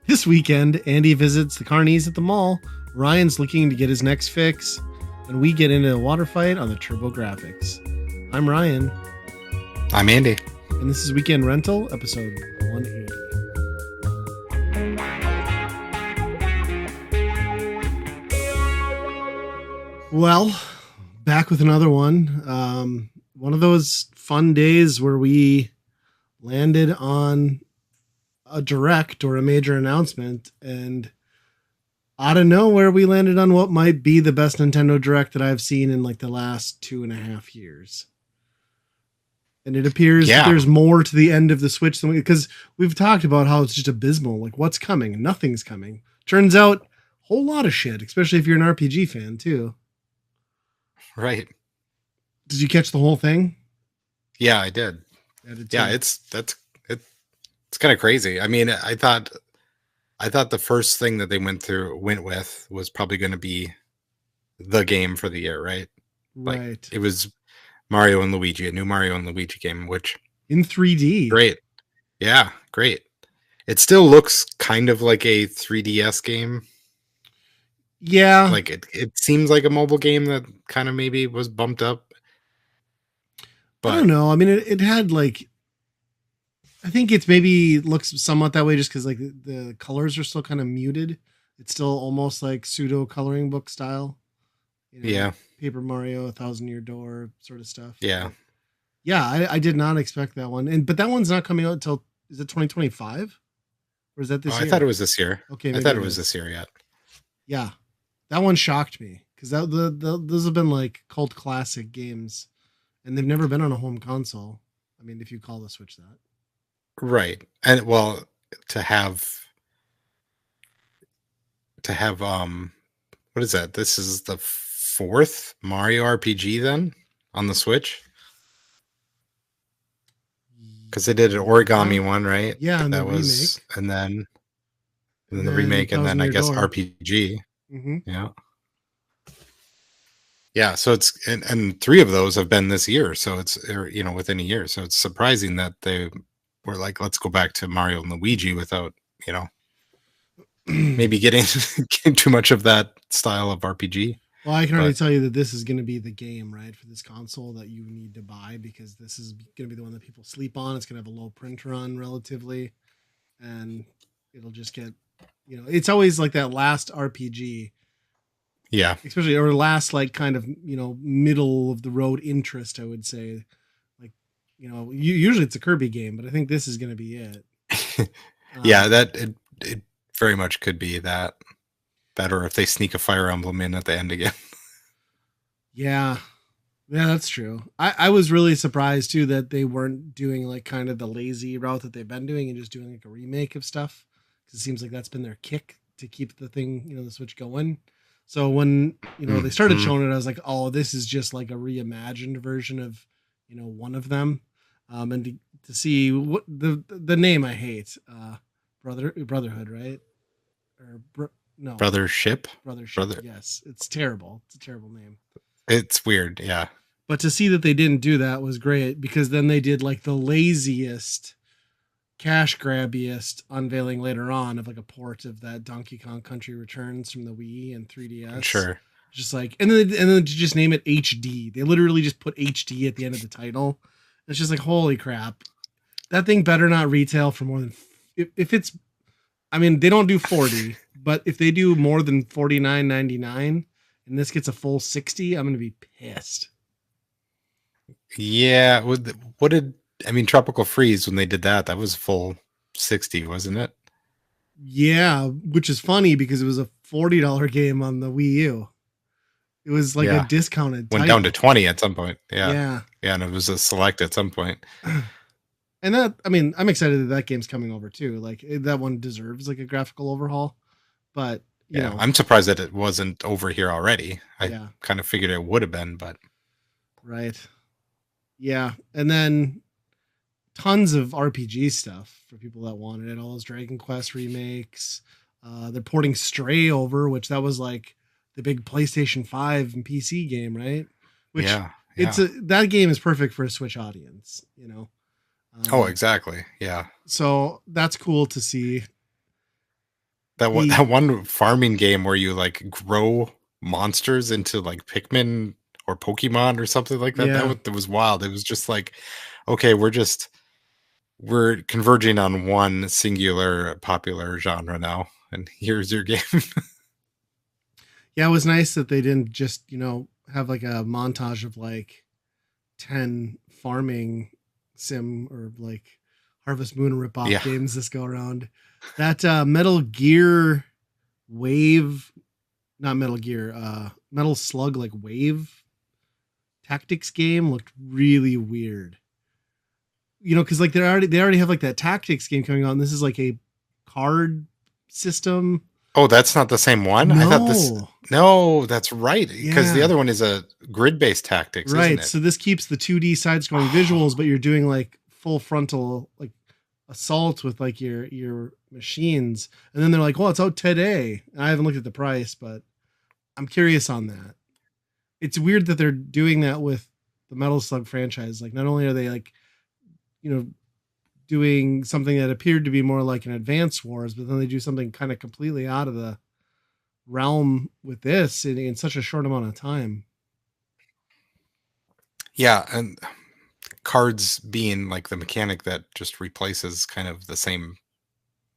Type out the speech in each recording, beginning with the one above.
This weekend, Andy visits the carneys at the mall, Ryan's looking to get his next fix, and we get into a water fight on the Turbografx. I'm Ryan. I'm Andy. And this is Weekend Rental, episode 180. Well, back with another one. One of those fun days where we landed on a direct or a major announcement, and out of nowhere we landed on what might be the best Nintendo Direct that I've seen in like the last 2.5 years. And it appears that there's more to the end of the Switch than because we've talked about how it's just abysmal. Like, what's coming? Nothing's coming. Turns out, a whole lot of shit, especially if you're an RPG fan too. Right. Did you catch the whole thing? Yeah, I did. Yeah, it's kind of crazy. I mean, I thought the first thing that they went with was probably going to be the game for the year, right? Right. Like, it was Mario and Luigi, a new Mario and Luigi game, which in 3D. Great. Yeah, great. It still looks kind of like a 3DS game. Yeah. Like it seems like a mobile game that kind of maybe was bumped up. But I don't know. I mean, it had like, I think it's maybe looks somewhat that way just because like the colors are still kind of muted. It's still almost like pseudo coloring book style. You know, yeah. Paper Mario, 1,000-Year Door sort of stuff. Yeah. Yeah, I did not expect that one. But that one's not coming out until, is it 2025? Or is that this year? I thought it was this year. Okay. I thought it was this year yet. Yeah. That one shocked me because those have been like cult classic games and they've never been on a home console. I mean, if you call the Switch that. Right. And well, to have what is that? This is the 4th Mario RPG then on the Switch? Because they did an origami one, right? Yeah, and that was remake. and then the remake, and then I guess RPG. Mm-hmm. Yeah. Yeah, so it's and 3 of those have been this year, so it's within a year. So it's surprising that they were like, let's go back to Mario and Luigi without, maybe getting too much of that style of RPG. Well, I can already tell you that this is going to be the game, right, for this console that you need to buy because this is going to be the one that people sleep on. It's going to have a low print run relatively, and it'll just get, it's always like that last RPG. Yeah. Especially, or last, like, kind of, middle of the road interest, I would say. Like, usually it's a Kirby game, but I think this is going to be it. Yeah, it very much could be that. Or if they sneak a Fire Emblem in at the end again. Yeah, that's true. I was really surprised too that they weren't doing like kind of the lazy route that they've been doing and just doing like a remake of stuff. Because it seems like that's been their kick to keep the thing, the Switch going. So when, they started showing it, I was like, oh, this is just like a reimagined version of, one of them. And to see what the name I hate, Brotherhood, right? Or no. Brothership. Yes. It's terrible. It's a terrible name. It's weird. Yeah. But to see that they didn't do that was great because then they did like the laziest, cash grabbiest unveiling later on of like a port of that Donkey Kong Country Returns from the Wii and 3DS. Sure. Just like, and then to just name it HD. They literally just put HD at the end of the title. It's just like, holy crap. That thing better not retail for more than, if it's, I mean, they don't do 40, but if they do more than $49.99 and this gets a full 60, I'm going to be pissed. Yeah. Tropical Freeze, when they did that was full 60, wasn't it? Yeah, which is funny because it was a $40 game on the Wii U. It was like a discounted title. Went down to 20 at some point. Yeah. Yeah, and it was a select at some point. And that, I'm excited that game's coming over too. Like that one deserves like a graphical overhaul, but you know, I'm surprised that it wasn't over here already. I kind of figured it would have been, but right. Yeah. And then tons of RPG stuff for people that wanted it. All those Dragon Quest remakes. They're porting Stray over, which that was like the big PlayStation 5 and PC game, right? Which that game is perfect for a Switch audience, you know? Oh, exactly. Yeah. So that's cool to see. that one farming game where you like grow monsters into like Pikmin or Pokemon or something like that. Yeah. That was wild. It was just like, okay, we're converging on one singular popular genre now, and here's your game. Yeah, it was nice that they didn't just, have like a montage of like 10 farming sim or like Harvest Moon ripoff Yeah. games this go around. That Metal Gear Wave, not Metal Gear, Metal Slug like Wave tactics game looked really weird. Because like they already have like that tactics game coming on. This is like a card system. Oh, that's not the same one? I thought this. No. No, that's right. Because the Yeah. other one is a grid-based tactics, isn't Right. it? So this keeps the 2D side scrolling visuals, but you're doing like full frontal like assault with like your machines. And then they're like, well, it's out today. I haven't looked at the price, but I'm curious on that. It's weird that they're doing that with the Metal Slug franchise. Like, not only are they like, doing something that appeared to be more like an Advance Wars, but then they do something kind of completely out of the realm with this in such a short amount of time. Yeah, and cards being like the mechanic that just replaces kind of the same.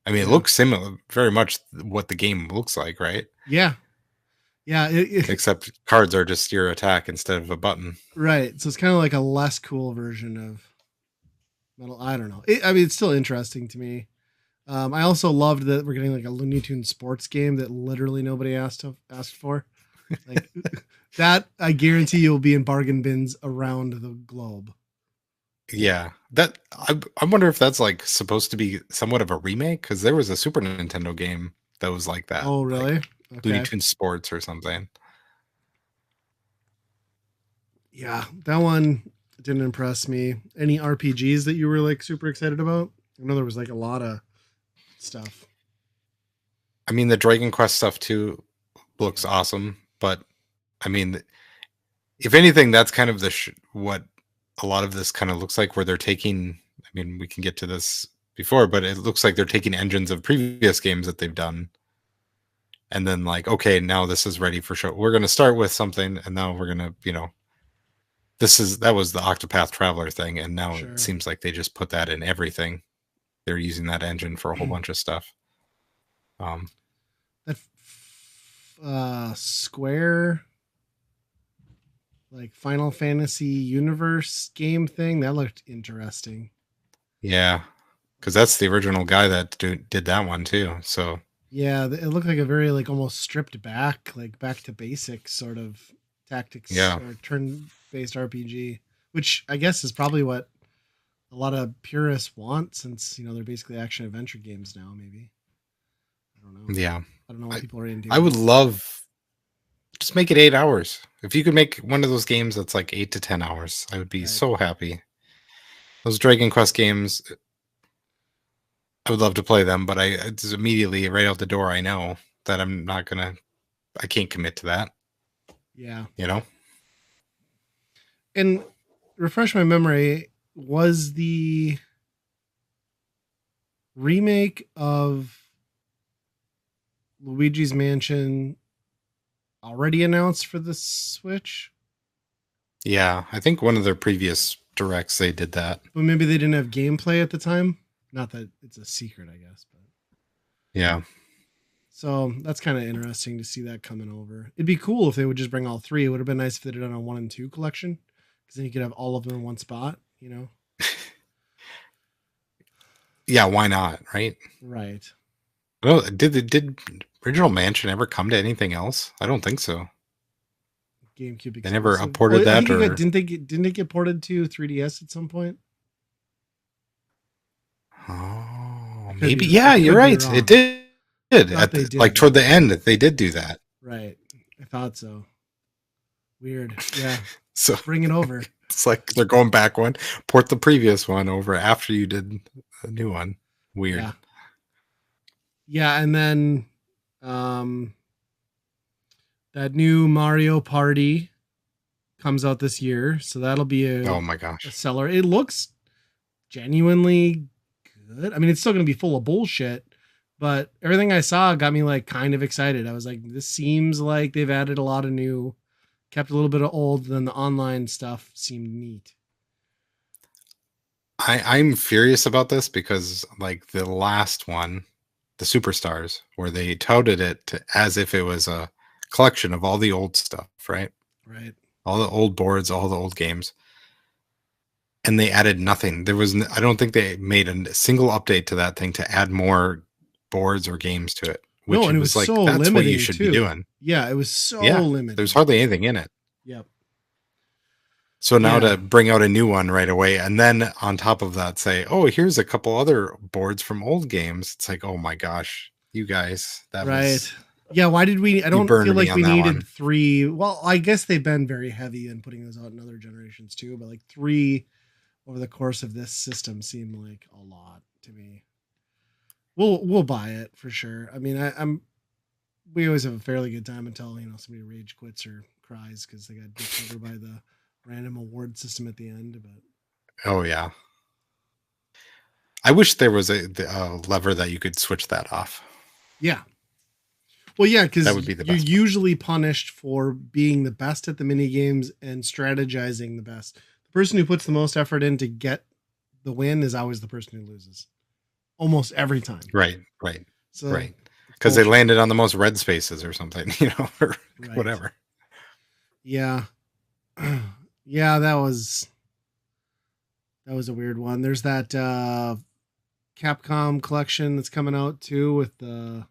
I mean, it looks similar, very much what the game looks like, right? Yeah. Yeah. Except cards are just your attack instead of a button. Right. So it's kind of like a less cool version of Metal. I don't know. It's still interesting to me. I also loved that we're getting like a Looney Tunes sports game that literally nobody asked for. Like that, I guarantee you'll be in bargain bins around the globe. Yeah, that I wonder if that's like supposed to be somewhat of a remake, because there was a Super Nintendo game that was like that. Oh, really? Like Okay. Looney Tunes Sports or something. Yeah, that one didn't impress me. Any RPGs that you were like super excited about? I know there was like a lot of stuff. I mean, the Dragon Quest stuff too looks awesome, but I mean, if anything, that's kind of what a lot of this kind of looks like, where they're taking. I mean, we can get to this before, but it looks like they're taking engines of previous games that they've done, and then like, okay, now this is ready for show. We're going to start with something, and now we're going to, that was the Octopath Traveler thing, and now it seems like they just put that in everything. They're using that engine for a whole bunch of stuff. That Square like Final Fantasy Universe game thing that looked interesting. Yeah, because that's the original guy that did that one too. So yeah, it looked like a very like almost stripped back, like back to basics sort of tactics or turn-based RPG, which I guess is probably what a lot of purists want, since they're basically action adventure games now. Maybe, I don't know. Yeah, I don't know what people are into. I would love just make it 8 hours. If you could make one of those games that's like 8 to 10 hours, I would be so happy. Those Dragon Quest games, I would love to play them, but it's immediately right out the door. I know that I can't commit to that. Yeah. And refresh my memory, was the remake of Luigi's Mansion already announced for the Switch? Yeah, I think one of their previous directs they did that. But maybe they didn't have gameplay at the time. Not that it's a secret, I guess. But yeah. So that's kind of interesting to see that coming over. It'd be cool if they would just bring all three. It would have been nice if they did it on a 1 and 2 collection, because then you could have all of them in one spot. Yeah, why not? Right. Right. Well, did Original Mansion ever come to anything else? I don't think so. GameCube exclusive. They never ported that, or didn't it get ported to 3DS at some point? Oh, maybe. Yeah, you're right. It did. Like toward the end, they did do that. Right. I thought so. Weird. Yeah. So bring it over. It's like they're going back one, port the previous one over after you did a new one. Weird. Yeah, and then that new Mario Party comes out this year, so that'll be oh my gosh, a seller. It looks genuinely good. I mean, it's still going to be full of bullshit, But everything I saw got me like kind of excited. I was like, this seems like they've added a lot of new, kept a little bit of old, then the online stuff seemed neat. I'm furious about this because like the last one, the Superstars, where they touted it as if it was a collection of all the old stuff, right? Right. All the old boards, all the old games. And they added nothing. I don't think they made a single update to that thing to add more boards or games to it, No, which and it it was was like, so that's what you limiting should be too. doing. Yeah, it was so Yeah. There's limiting. hardly anything in it. Yep. So now Yeah. to bring out a new one right away, and then on top of that say, oh, here's a couple other boards from old games. It's like, oh my gosh, you guys, Right. Yeah, why did we I you don't feel burned me like on we that needed one. 3. Well, I guess they've been very heavy in putting those out in other generations too, but like 3 over the course of this system seemed like a lot to me. We'll buy it for sure. I mean, I'm we always have a fairly good time until somebody rage quits or cries because they got dicked over by the random award system at the end. But Oh yeah. I wish there was a lever that you could switch that off. yeah, well, yeah, That because would be the you're best part. usually punished for being the best at the mini games and strategizing the best. The person who puts the most effort in to get the win is always the person who loses, almost every time. Right, right, So right. it's Because they bullshit. landed on the most red spaces or something, or Right. whatever. Yeah. Yeah, that was a weird one. There's that Capcom collection that's coming out too with all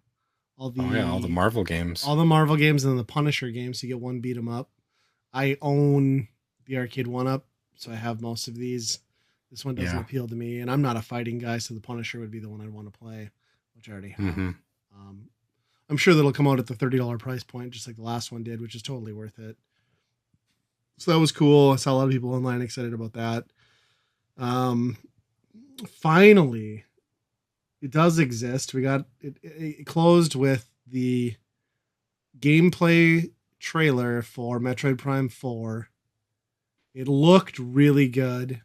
Oh yeah, all the the Marvel games. all the Marvel games and the Punisher games. So you get one beat 'em up. I own the arcade one up, so I have most of these. This one doesn't Yeah. appeal to me, and I'm not a fighting guy, so the Punisher would be the one I'd want to play, which I already have. Mm-hmm. Um, I'm sure that'll come out at the $30 price point, just like the last one did, which is totally worth it. So that was cool. I saw a lot of people online excited about that. Um, Finally, it does exist. We got it closed with the gameplay trailer for Metroid Prime 4. It looked really good.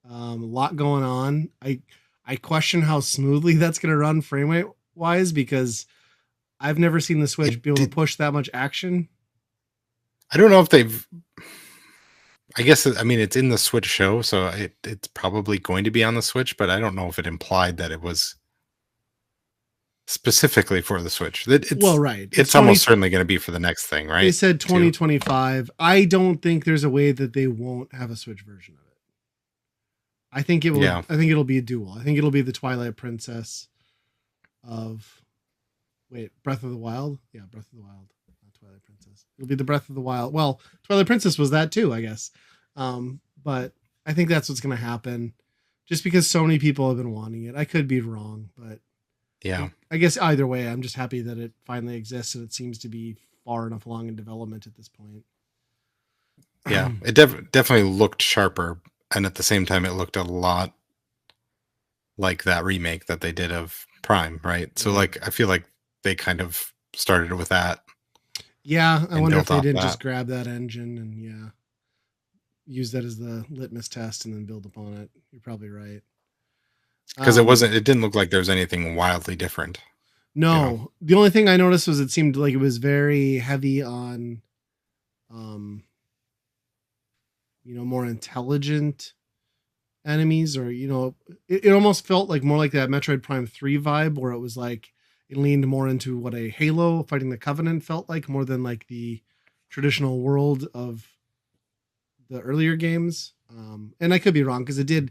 A lot going on. I question how smoothly that's going to run frame rate wise because I've never seen the Switch It be able to did. push that much action. I don't know if they've. I guess I mean it's in the Switch show, so it's probably going to be on the Switch, but I don't know if it implied that it was specifically for the Switch. Well, right. It's It's 20. almost certainly going to be for the next thing, They right? said Too. 2025. I don't think there's a way that they won't have a Switch version of it. I think it will. Yeah. I think it'll be a dual. I think it'll be the Twilight Princess of Breath of the Wild. Yeah, Breath of the Wild, not Twilight Princess. It'll be the Breath of the Wild. Well, Twilight Princess was that too, I guess. But I think that's what's going to happen, just because so many people have been wanting it. I could be wrong, but Yeah. I guess either way, I'm just happy that it finally exists and it seems to be far enough along in development at this point. Yeah. It definitely looked sharper, and at the same time, it looked a lot like that remake that they did of Prime, right? So, Right. like, I feel like they kind of started with that Yeah, I and wonder if built they off didn't that just grab that engine and use that as the litmus test and then build upon it. You're probably right. because it didn't look like there was anything wildly different. No, the only thing I noticed was it seemed like it was very heavy on, um, more intelligent enemies, or it almost felt like more like that Metroid Prime 3 vibe, where it was like it leaned more into what a Halo fighting the Covenant felt like, more than like the traditional world of the earlier games. And I could be wrong because it did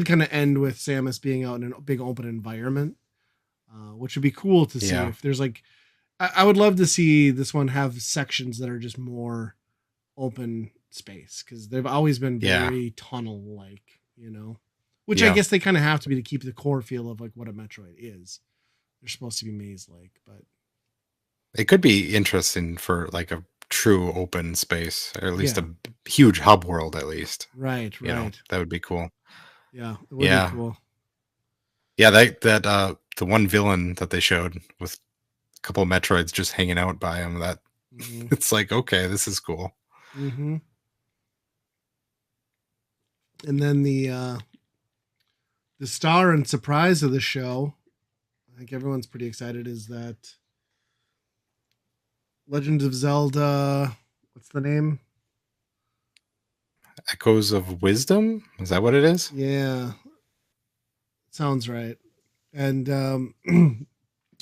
kind of end with Samus being out in a big open environment, which would be cool to see Yeah. if there's like I would love to see this one have sections that are just more open space because they've always been Yeah. very tunnel like, which I Yeah. guess they kind of have to be to keep the core feel of like what a Metroid is. They're supposed to be maze like, but It could be interesting for like a true open space, or at least yeah, a huge hub world, at least. right, right, That would be cool. yeah, it would be Yeah. cool. Yeah, the one villain that they showed with a couple of Metroids just hanging out by him, that Mm-hmm. it's like, okay, this is cool. Mm-hmm. And then the star and surprise of the show think everyone's pretty excited, is that Legend of Zelda. What's the name? Echoes of Wisdom? Is that what it is? Yeah, sounds right. And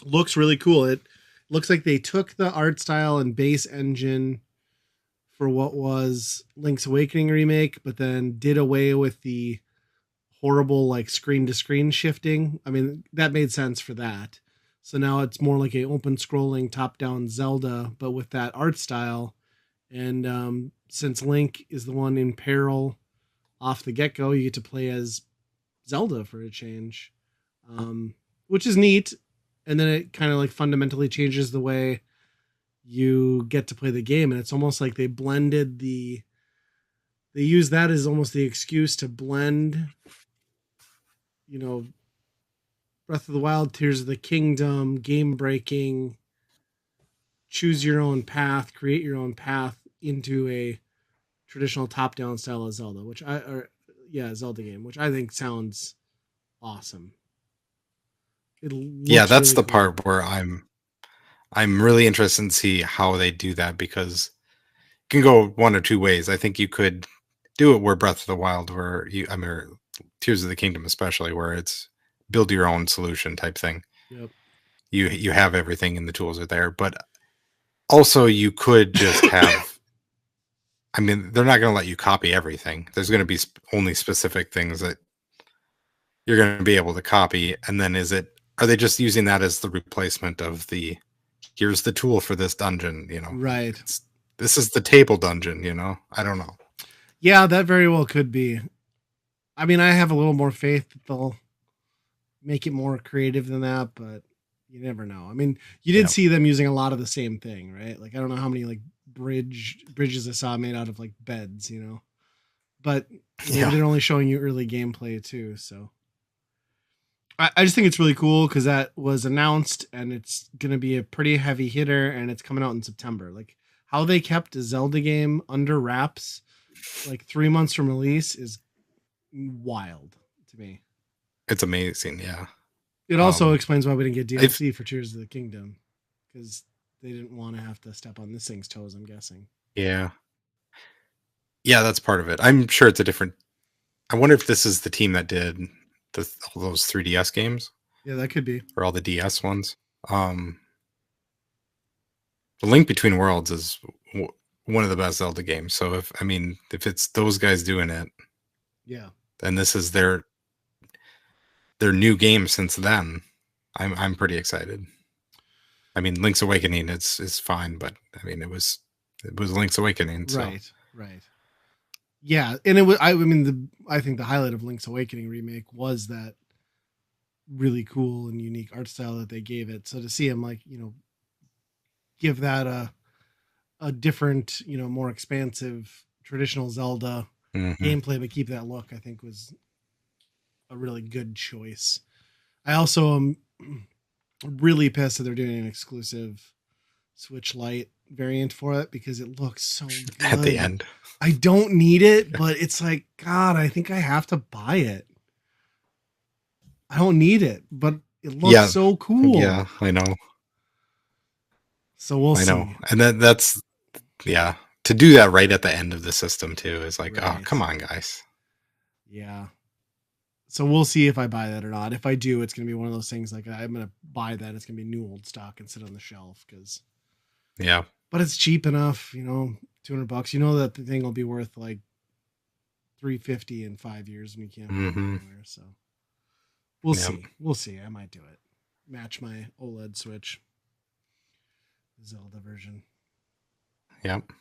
looks really cool. It looks like they took the art style and base engine for what was Link's Awakening remake, but then did away with the horrible like screen to screen shifting. I mean, that made sense for that. So now it's more like a open scrolling top down Zelda, but with that art style. And since Link is the one in peril off the get go, you get to play as Zelda for a change, which is neat. And then it kind of like fundamentally changes the way you get to play the game. And it's almost like they use that as almost the excuse to blend, you know, Breath of the Wild, Tears of the Kingdom, game breaking, choose your own path, create your own path into a traditional top down style of Zelda, Zelda game, which I think sounds awesome. It looks That's really the cool. part where I'm really interested in see how they do that, because it can go one or two ways. I think you could do it where Breath of the Wild, Tears of the Kingdom, especially, where it's build your own solution type thing. Yep. You have everything and the tools are there, but also you could just have. I mean, they're not going to let you copy everything. There's going to be only specific things that you're going to be able to copy, and then are they just using that as the replacement of here's the tool for this dungeon, Right. This is the table dungeon, I don't know. Yeah, that very well could be. I mean, I have a little more faith that they'll make it more creative than that, but you never know. I mean, you did see them using a lot of the same thing, right? Like, I don't know how many like bridges I saw made out of like beds, but maybe they're only showing you early gameplay too. So I just think it's really cool because that was announced and it's going to be a pretty heavy hitter and it's coming out in September. Like how they kept a Zelda game under wraps like 3 months from release is wild to me. It's amazing. Yeah. It also explains why we didn't get DLC for Tears of the Kingdom, because they didn't want to have to step on this thing's toes, I'm guessing. Yeah. Yeah, that's part of it. I'm sure it's a different. I wonder if this is the team that did all those 3DS games. Yeah, that could be. Or all the DS ones. The Link Between Worlds is one of the best Zelda games. So if it's those guys doing it, yeah, and this is their new game since then, I'm pretty excited. I mean, Link's Awakening is fine, but I mean it was Link's Awakening, so. Right. Yeah, and it was. I think the highlight of Link's Awakening remake was that really cool and unique art style that they gave it. So to see him give that a different, more expansive traditional Zelda gameplay, but keep that look, I think was a really good choice. I also am really pissed that they're doing an exclusive Switch Lite variant for it because it looks so good. At the end. I don't need it, but it's like, God, I think I have to buy it. I don't need it, but it looks so cool. Yeah, I know. So we'll see. I know. And that's to do that right at the end of the system too is like, right. Oh, come on, guys. Yeah. So we'll see if I buy that or not. If I do, it's going to be one of those things like I'm going to buy that. It's going to be new old stock and sit on the shelf because. Yeah. But it's cheap enough, $200. You know that the thing will be worth like $350 in 5 years and we can't buy it anywhere. So we'll see. We'll see. I might do it. Match my OLED Switch. Zelda version. Yep.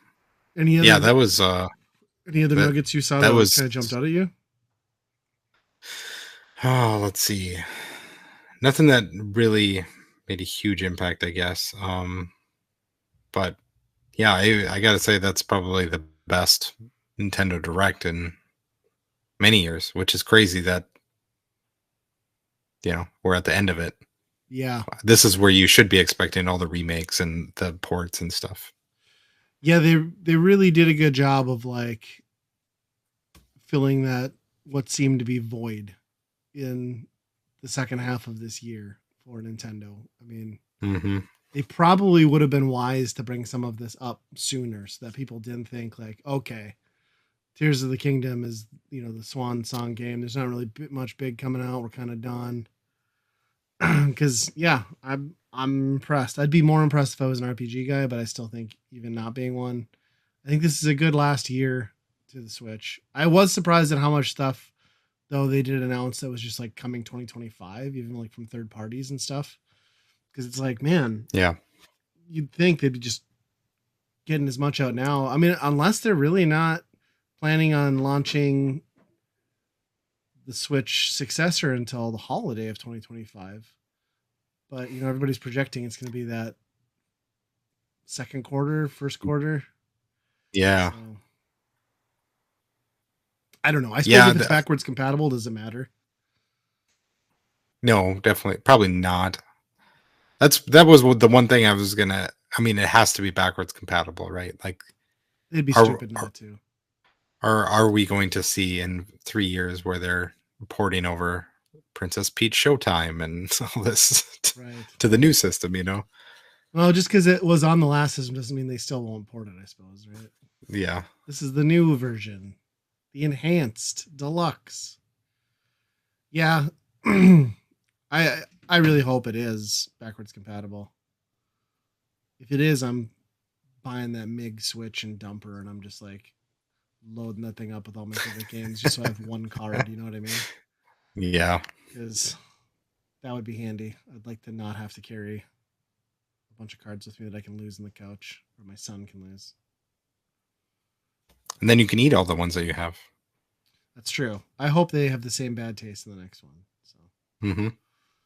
Any other? Yeah, that was. Any other nuggets you saw that was kind of jumped out at you? Oh, let's see. Nothing that really made a huge impact, I guess. But yeah, I gotta say that's probably the best Nintendo Direct in many years, which is crazy that we're at the end of it. Yeah, this is where you should be expecting all the remakes and the ports and stuff. Yeah, they really did a good job of like filling that what seemed to be void in the second half of this year for Nintendo. I mean, Mm-hmm. they probably would have been wise to bring some of this up sooner so that people didn't think like, okay, Tears of the Kingdom is, the swan song game. There's not really much big coming out. We're kind of done. Because yeah, I'm impressed. I'd be more impressed if I was an RPG guy, but I still think even not being one, I think this is a good last year to the Switch. I was surprised at how much stuff though they did announce that was just like coming 2025, even like from third parties and stuff. Because it's like, man, Yeah. you'd think they'd be just getting as much out now. I mean, unless they're really not planning on launching the Switch successor until the holiday of 2025. But everybody's projecting it's going to be that second quarter, first quarter. Yeah. So I don't know. I suppose Yeah. if it's backwards compatible, does it matter? No, definitely, probably not. That was the one thing I was gonna. I mean, it has to be backwards compatible, right? Like, It'd be are stupid not to. are we going to see in 3 years where they're porting over Princess Peach Showtime and all this Right. to the new system? You know? Well, just because it was on the last system doesn't mean they still won't port it, I suppose, right? Yeah. This is the new version, the enhanced deluxe. Yeah. I really hope it is backwards compatible. If it is, I'm buying that MIG switch and dumper, and I'm just like loading that thing up with all my favorite games just so I have one card. You know what I mean? Yeah. Because that would be handy. I'd like to not have to carry a bunch of cards with me that I can lose on the couch or my son can lose. And then you can eat all the ones that you have. That's true. I hope they have the same bad taste in the next one. So. Mm-hmm.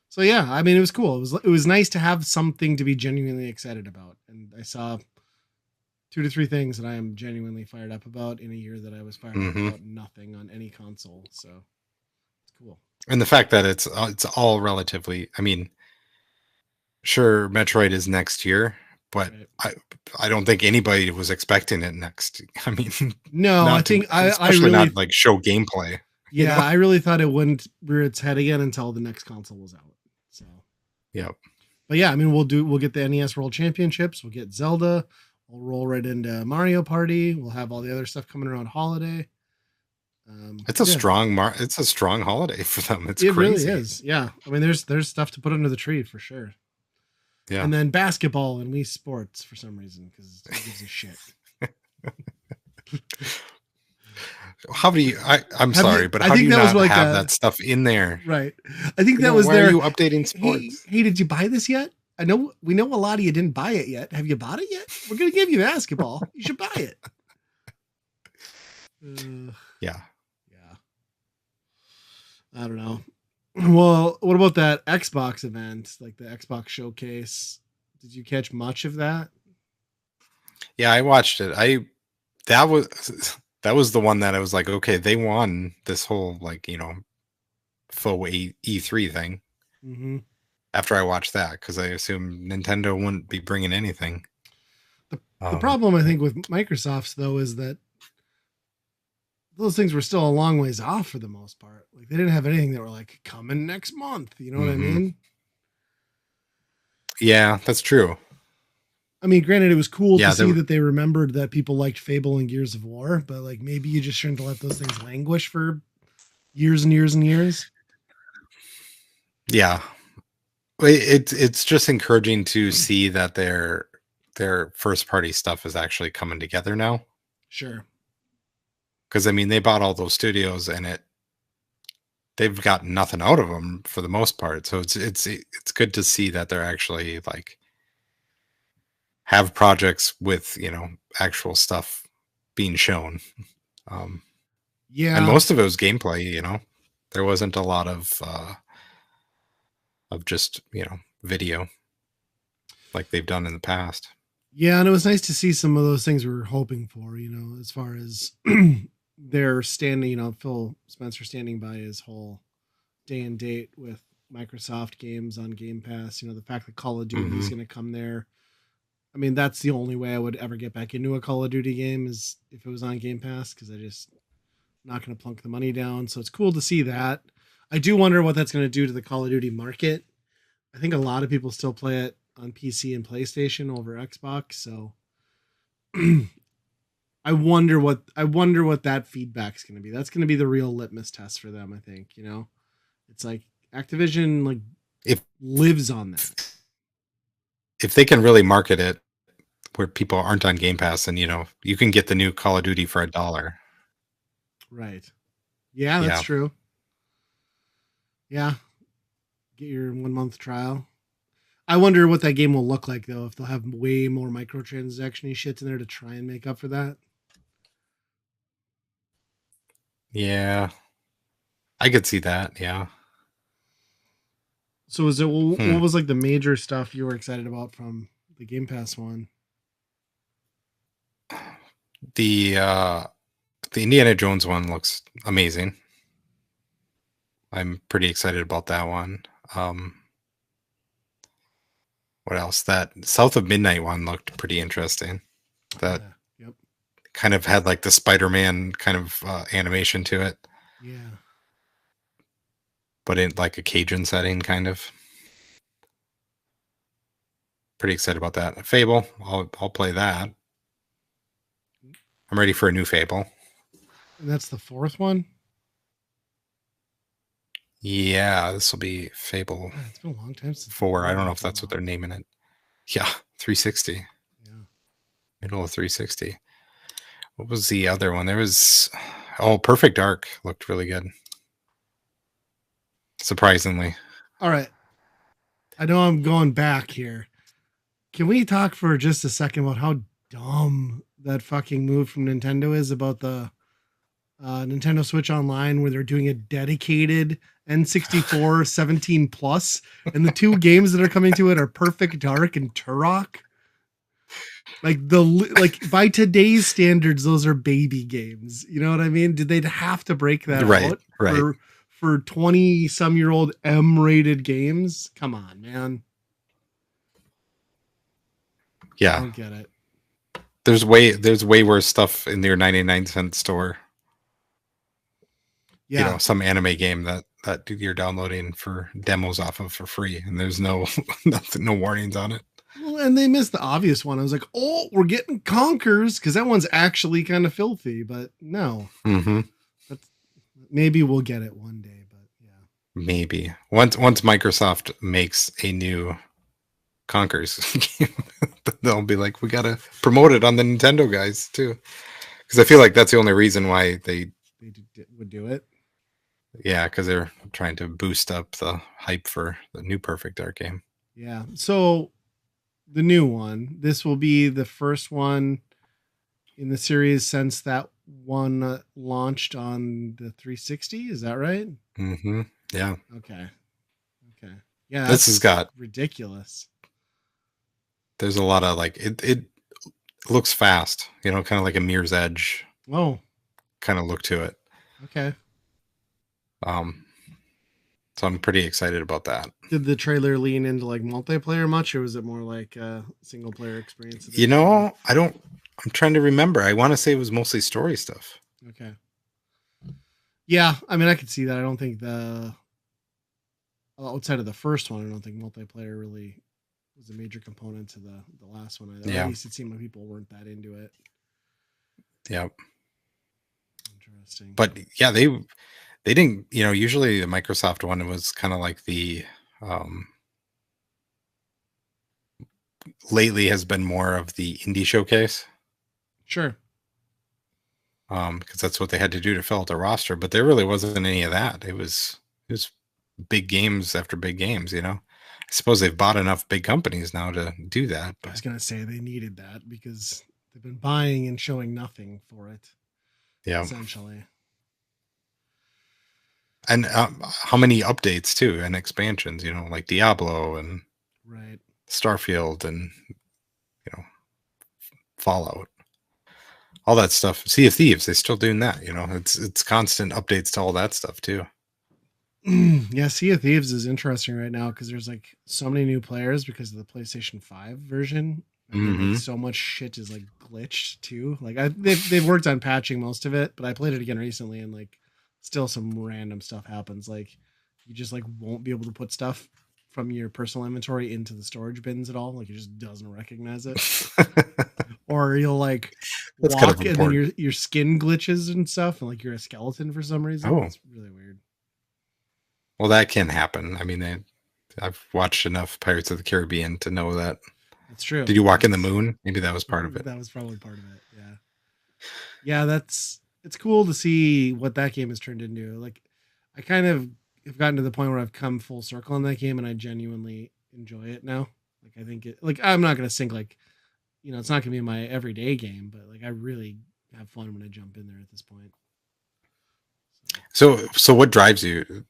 So yeah, I mean, it was cool. It was nice to have something to be genuinely excited about, and I saw 2 to 3 things that I am genuinely fired up about in a year that I was fired up about nothing on any console. So it's cool. And the fact that it's all relatively. I mean, sure, Metroid is next year, but Right. I don't think anybody was expecting it next. I mean, No, I think especially really, not like show gameplay. yeah, I really thought it wouldn't rear its head again until the next console was out. So Yeah. but yeah, I mean, we'll get the NES World Championships, we'll get Zelda, we'll roll right into Mario Party, we'll have all the other stuff coming around holiday. It's a strong it's a strong holiday for them. It's it crazy. really is. Yeah, I mean, there's stuff to put under the tree for sure. Yeah. And then basketball and Wii Sports for some reason because who gives a shit. How do you? I'm sorry, but how do you not like have that stuff in there? Right. I think that was why there. Are you updating sports? Hey, did you buy this yet? We know a lot of you didn't buy it yet. Have you bought it yet? We're gonna give you basketball. You should buy it. Yeah. I don't know. Well, what about that Xbox event, like the Xbox showcase? Did you catch much of that? Yeah, I watched it. That was the one that I was like, okay, they won this whole like faux E3 thing. Mm-hmm. After I watched that, because I assumed Nintendo wouldn't be bringing anything. The problem I think with Microsoft's though is that those things were still a long ways off for the most part. Like they didn't have anything that were like coming next month. You know what I mean? Yeah, that's true. I mean, granted, it was cool to see that they remembered that people liked Fable and Gears of War, but like maybe you just shouldn't let those things languish for years and years and years. Yeah, it's just encouraging to see that their first party stuff is actually coming together now. Sure. Because I mean, they bought all those studios, and they've got nothing out of them for the most part. So it's good to see that they're actually like have projects with actual stuff being shown. Yeah, and most of it was gameplay. There wasn't a lot of just video like they've done in the past. Yeah, and it was nice to see some of those things we were hoping for, as far as they're standing, Phil Spencer standing by his whole day and date with Microsoft games on Game Pass, the fact that Call of Duty is going to come there. I mean, that's the only way I would ever get back into a Call of Duty game is if it was on Game Pass, because I just not going to plunk the money down. So it's cool to see that. I do wonder what that's going to do to the Call of Duty market, I think a lot of people still play it on PC and PlayStation over Xbox. So I wonder what that feedback's going to be. That's going to be the real litmus test for them. I think it's like Activision like If lives on that. if they can really market it where people aren't on Game Pass, and you can get the new Call of Duty for $1. Right. Yeah, that's Yeah. true. Yeah. Get your 1 month trial. I wonder what that game will look like though, if they'll have way more microtransaction shit in there to try and make up for that. Yeah. I could see that. Yeah. So was it Hmm. what was like the major stuff you were excited about from the Game Pass one? The Indiana Jones one looks amazing. I'm pretty excited about that one. What else? That South of Midnight one looked pretty interesting. That Yep. kind of had like the Spider-Man kind of animation to it, Yeah. but in like a Cajun setting, kind of. Pretty excited about that. Fable, I'll play that. I'm ready for a new Fable. And that's the fourth one? Yeah, this will be Fable God, it's been a long time since 4. I don't know one if came that's what out. they're naming it. Yeah, 360. Yeah. Middle of 360. What was the other one? There was Perfect Dark looked really good. Surprisingly. All right. I know I'm going back here. Can we talk for just a second about how dumb that fucking move from Nintendo is about the Nintendo Switch Online, where they're doing a dedicated N64 17 plus, and the two games that are coming to it are Perfect Dark and Turok. Like by today's standards, those are baby games. You know what I mean? Did they have to break that Right, out right. for 20-some-year-old M-rated games? Come on, man. Yeah. I don't get it. There's way worse stuff in your 99-cent store. Yeah. Some anime game that you're downloading for demos off of for free, and there's no no warnings on it. Well, and they missed the obvious one. I was like, oh, we're getting Conkers, because that one's actually kind of filthy, but no. Mm-hmm. Maybe we'll get it one day, but yeah. Maybe once Microsoft makes a new Conkers game, they'll be like, we gotta promote it on the Nintendo guys too, because I feel like that's the only reason why they would do it. Yeah, because they're trying to boost up the hype for the new Perfect Dark game. Yeah. So the new one, this will be the first one in the series since that one launched on the 360. Is that right? Mm-hmm. Yeah. Okay. Yeah. This has got ridiculous. There's a lot of like it looks fast, kind of like a Mirror's Edge. Oh. Kind of look to it. Okay. So I'm pretty excited about that. Did the trailer lean into like multiplayer much, or was it more like a single player experience? I'm trying to remember. I want to say it was mostly story stuff. Okay. Yeah, I mean, I could see that. I don't think outside of the first one, I don't think multiplayer really was a major component to the last one either. Yeah. At least it seemed like people weren't that into it. Yep. Interesting. But yeah, they didn't, usually the Microsoft one was kind of like the lately has been more of the indie showcase. Sure. Because that's what they had to do to fill out the roster, but there really wasn't any of that. It was big games after big games, I suppose they've bought enough big companies now to do that. But I was gonna say they needed that because they've been buying and showing nothing for it. Yeah. Essentially. And how many updates too and expansions, like Diablo and right, Starfield and Fallout, all that stuff. Sea of Thieves, they're still doing that. It's constant updates to all that stuff too. Yeah, Sea of Thieves is interesting right now because there's like so many new players because of the PlayStation 5 version. And like, so much shit is like glitched too. Like they've worked on patching most of it, but I played it again recently and like still some random stuff happens. Like you just like won't be able to put stuff from your personal inventory into the storage bins at all. Like it just doesn't recognize it. Or you'll like That's kind of walk and then your skin glitches and stuff, and like you're a skeleton for some reason. Oh, it's really weird. Well, that can happen. I mean, I've watched enough Pirates of the Caribbean to know that. That's true. Did you walk in the moon? Maybe that was part of it. That was probably part of it. Yeah. Yeah, it's cool to see what that game has turned into. Like I kind of have gotten to the point where I've come full circle on that game and I genuinely enjoy it now. Like I think it like I'm not gonna sink like it's not gonna be my everyday game, but like I really have fun when I jump in there at this point. So what drives you?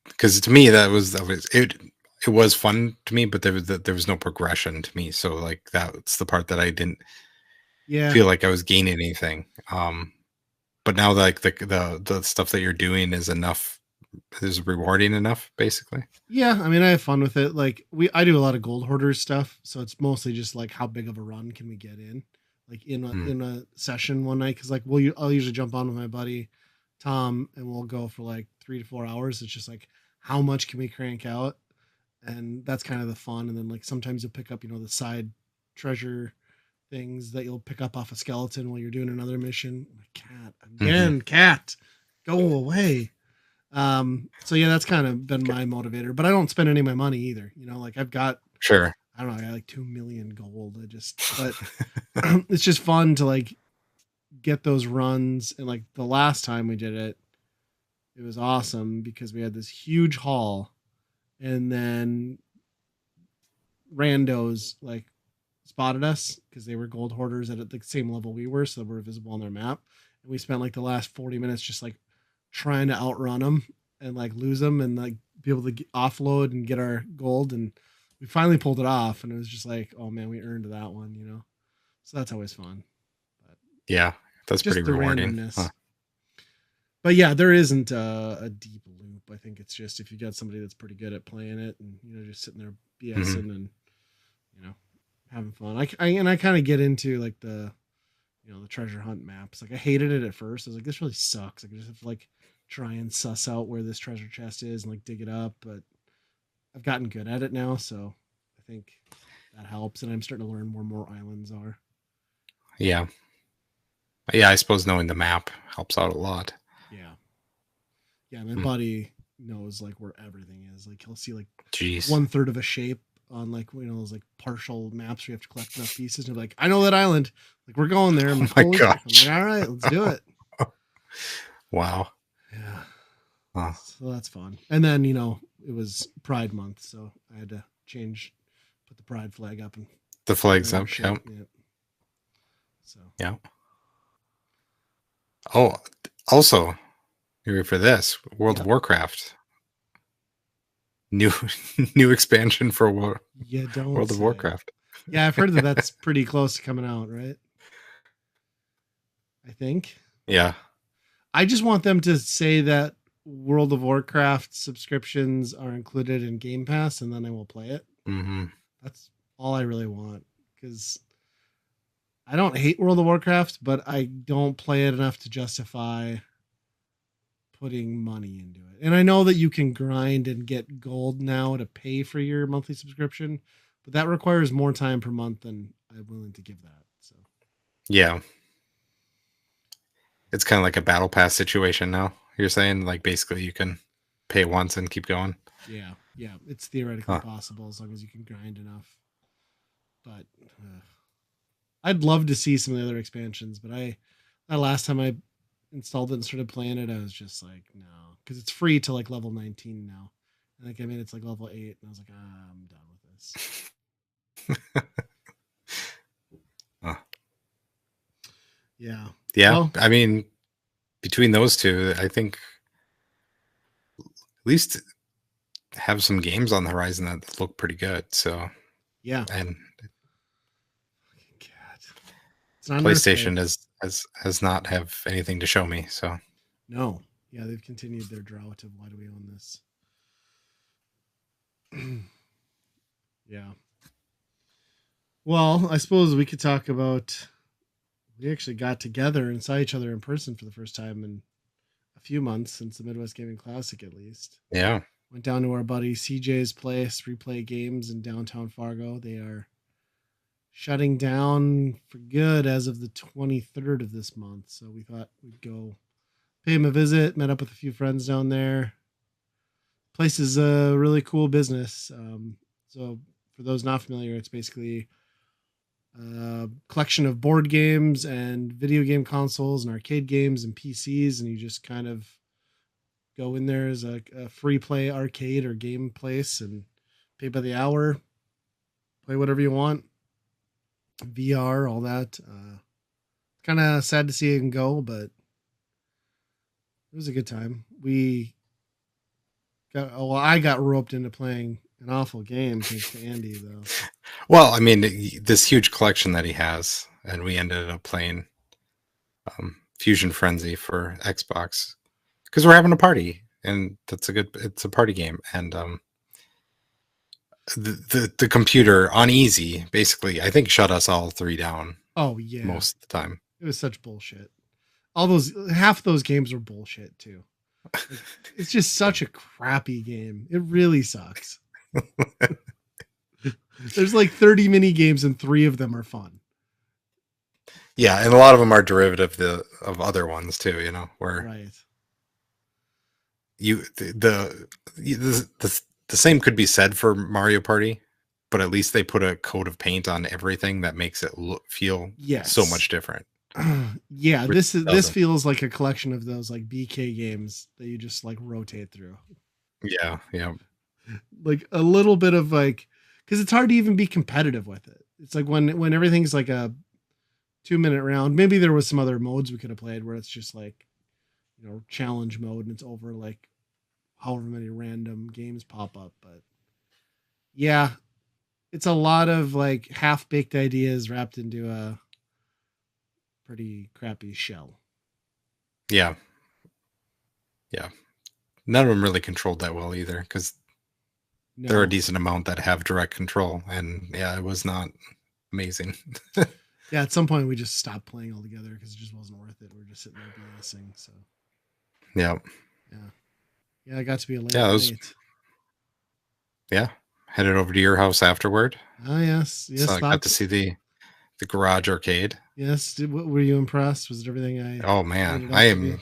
Because to me that was it was fun to me, but there was no progression to me. So like that's the part that I didn't feel like I was gaining anything. But now like the stuff that you're doing is rewarding enough, basically. Yeah, I mean I have fun with it. Like I do a lot of gold hoarders stuff, so it's mostly just like how big of a run can we get in, like in a session one night. Because like I'll usually jump on with my buddy Tom, and we'll go for like 3 to 4 hours. It's just like how much can we crank out, and that's kind of the fun. And then like sometimes you'll pick up the side treasure things that you'll pick up off a skeleton while you're doing another mission. My cat again, cat, go away. So yeah, that's kind of been my motivator, but I don't spend any of my money either. Like I've got I don't know, I got like 2 million gold. But it's just fun to like get those runs. And like the last time we did it, it was awesome because we had this huge haul, and then randos like spotted us because they were gold hoarders at the same level we were, so we're visible on their map. And we spent like the last 40 minutes just like trying to outrun them and like lose them and like be able to offload and get our gold. And we finally pulled it off, and it was just like, oh man, we earned that one. So that's always fun. But yeah, that's pretty rewarding. Huh. But yeah, there isn't a deep loop. I think it's just if you got somebody that's pretty good at playing it and just sitting there BSing and having fun. I kind of get into like the the treasure hunt maps. Like I hated it at first. I was like, this really sucks. Like I just have to like try and suss out where this treasure chest is and like dig it up. But I've gotten good at it now, so I think that helps. And I'm starting to learn where more islands are. Yeah. Yeah, I suppose knowing the map helps out a lot. Yeah. Yeah, my buddy knows like where everything is. Like he'll see like 1/3 of a shape on like those like partial maps where you have to collect enough pieces, and you're like, I know that island. Like we're going there. I'm like, oh my gosh. I'm like, all right, let's do it. Wow. Yeah. Huh. So that's fun. And then it was Pride Month, so I had to put the Pride flag up and the flags up. Yeah. So yeah. Oh, also, you ready for this? World of Warcraft. New expansion for World of Warcraft. Yeah, I've heard that's pretty close to coming out, right? I think. Yeah. I just want them to say that World of Warcraft subscriptions are included in Game Pass, and then I will play it. Mm-hmm. That's all I really want, because I don't hate World of Warcraft, but I don't play it enough to justify putting money into it. And I know that you can grind and get gold now to pay for your monthly subscription, but that requires more time per month than I'm willing to give that. So yeah, it's kind of like a battle pass situation now. You're saying like basically you can pay once and keep going. Yeah, it's theoretically possible as long as you can grind enough. But I'd love to see some of the other expansions, but that last time I installed it and started playing it, I was just like, no, because it's free to like level 19 now. And like I mean, it's like level 8, and I was like, I'm done with this. Yeah. Well, I mean, between those two, I think at least have some games on the horizon that look pretty good. So yeah, and PlayStation has not have anything to show me. So no, yeah, they've continued their drought of why do we own this? Yeah. Well, I suppose we could talk about. We actually got together and saw each other in person for the first time in a few months since the Midwest Gaming Classic, at least. Yeah. Went down to our buddy CJ's place, Replay Games in downtown Fargo. They are shutting down for good as of the 23rd of this month. So we thought we'd go pay him a visit, met up with a few friends down there. Place is a really cool business. So for those not familiar, it's basically a collection of board games and video game consoles and arcade games and PCs, and you just kind of go in there as a free play arcade or game place and pay by the hour, play whatever you want, VR, all that. Kind of sad to see it go, but it was a good time. I got roped into playing an awful game thanks to Andy, though. Well, I mean, this huge collection that he has, and we ended up playing Fusion Frenzy for Xbox because we're having a party, and it's a party game, and the computer on easy basically, I think, shut us all three down. Oh yeah, most of the time. It was such bullshit. Half those games were bullshit too. Like, it's just such a crappy game. It really sucks. There's like 30 mini games and 3 of them are fun. Yeah, and a lot of them are derivative of other ones too, you know, where right. The same could be said for Mario Party, but at least they put a coat of paint on everything that makes it feel so much different. Yeah, this feels like a collection of those like BK games that you just like rotate through. Yeah. Like a little bit of like, because it's hard to even be competitive with it. It's like when everything's like a 2-minute round. Maybe there was some other modes we could have played where it's just like, you know, challenge mode and it's over like however many random games pop up. But yeah, it's a lot of like half-baked ideas wrapped into a pretty crappy shell. Yeah. None of them really controlled that well either, because there are a decent amount that have direct control, and yeah, it was not amazing. Yeah, at some point we just stopped playing altogether because it just wasn't worth it. We were just sitting there BSing. So yeah, I got to be a late night. Yeah, headed over to your house afterward. Oh yes. So I got to see the garage arcade. Yes. Were you impressed? Was it everything I? Oh man, I am.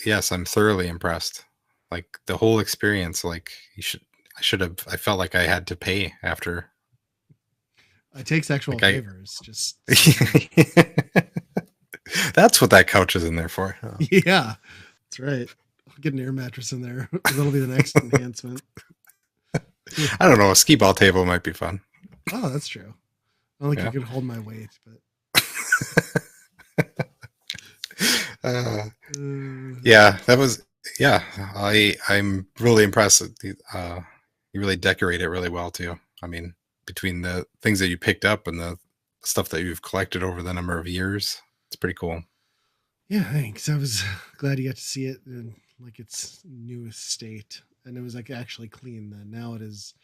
Yes, I'm thoroughly impressed. Like the whole experience. Like I felt like I had to pay after. I take sexual favors. Just. That's what that couch is in there for. Oh. Yeah, that's right. I'll get an air mattress in there. That'll be the next enhancement. I don't know. A skee ball table might be fun. Oh, that's true. I don't think I could hold my weight, but. Yeah, that was. Yeah, I'm really impressed. You really decorate it really well too. I mean, between the things that you picked up and the stuff that you've collected over the number of years, it's pretty cool. Yeah, thanks. I was glad you got to see it in like its newest state, and it was like actually clean then. Now it is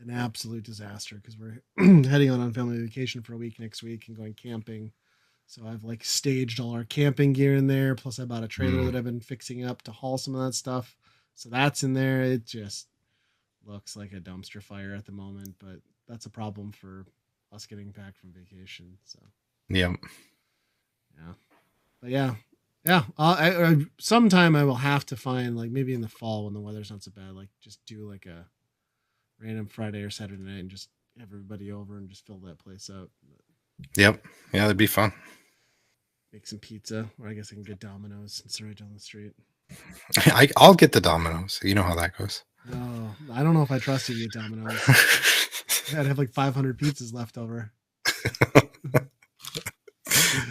an absolute disaster because we're heading on family vacation for a week next week and going camping. So I've like staged all our camping gear in there. Plus I bought a trailer that I've been fixing up to haul some of that stuff. So that's in there. It just looks like a dumpster fire at the moment, but that's a problem for us getting back from vacation. So yeah. But yeah. I sometime I will have to find like maybe in the fall when the weather's not so bad, like just do like a random Friday or Saturday night and just have everybody over and just fill that place out. Yep. Yeah, that'd be fun. Make some pizza, or I guess I can get Domino's. It's right down the street. I'll get the Domino's. You know how that goes. Oh, I don't know if I trust you to get Domino's. I'd have like 500 pizzas left over.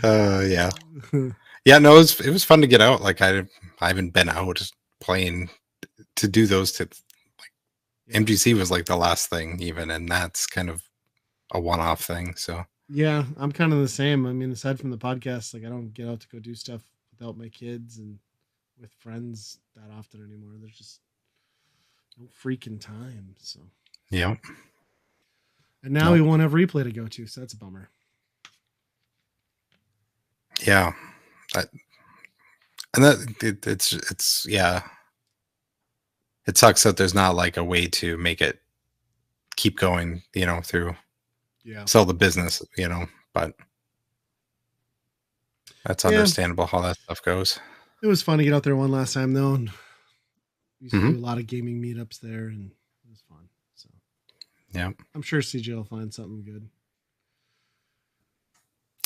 Yeah. Yeah, no, it was fun to get out. Like I haven't been out playing to do those tips. Like MGC was like the last thing even, and that's kind of a one-off thing. So yeah, I'm kind of the same. I mean, aside from the podcast, like I don't get out to go do stuff without my kids and with friends that often anymore. There's just no freaking time. So yeah. And now we won't have replay to go to, so that's a bummer. Yeah. It's yeah. it sucks that there's not like a way to make it keep going, through sell the business, but that's understandable how that stuff goes. It was fun to get out there one last time though. And we used to do a lot of gaming meetups there, and it was fun. So yeah, I'm sure CJ will find something good.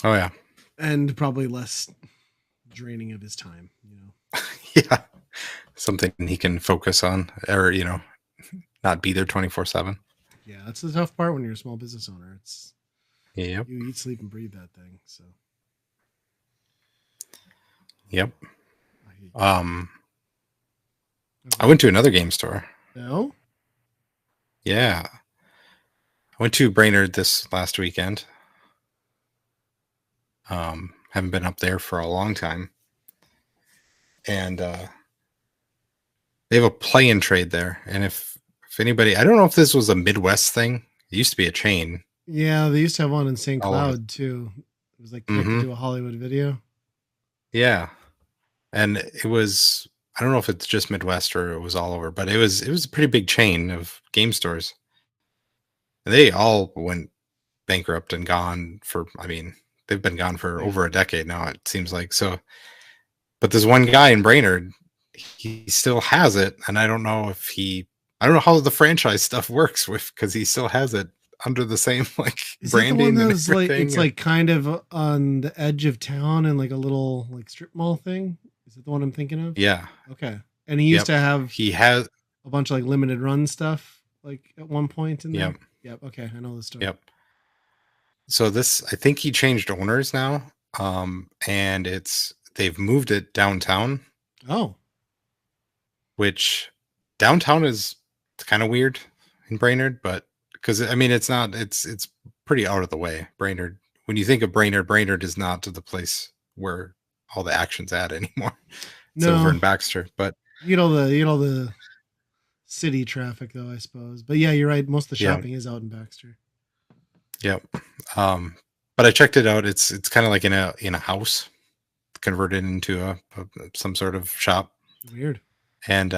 Oh yeah, and probably less draining of his time. Yeah, something he can focus on, or not be there 24/7. Yeah, that's the tough part when you're a small business owner. It's you eat, sleep, and breathe that thing. So. Yep. I went to another game store. No? Yeah. I went to Brainerd this last weekend. Haven't been up there for a long time. And they have a play-in trade there. And if anybody, I don't know if this was a Midwest thing. It used to be a chain. Yeah, they used to have one in St. Cloud too. It was like connected to a Hollywood Video. Yeah. And it was, I don't know if it's just Midwest or it was all over, but it was a pretty big chain of game stores. And they all went bankrupt and gone for, they've been gone for over a decade now, it seems like. So, but this one guy in Brainerd, he still has it. And I don't know how the franchise stuff works because he still has it under the same branding. It's like kind of on the edge of town and like a little like strip mall thing. Is it the one I'm thinking of? Yeah. Okay. And he used to have. He has a bunch of like limited run stuff like at one point in there. Yep. Yep. Okay, I know the story. Yep. So I think he changed owners now, and they've moved it downtown. Oh. Which downtown is kind of weird in Brainerd, but because it's pretty out of the way. Brainerd. When you think of Brainerd is not the place where all the action's at anymore. It's over in Baxter, but the city traffic though, I suppose. But yeah, you're right. Most of the shopping is out in Baxter. Yep. But I checked it out. It's kind of like in a house converted into some sort of shop. Weird. And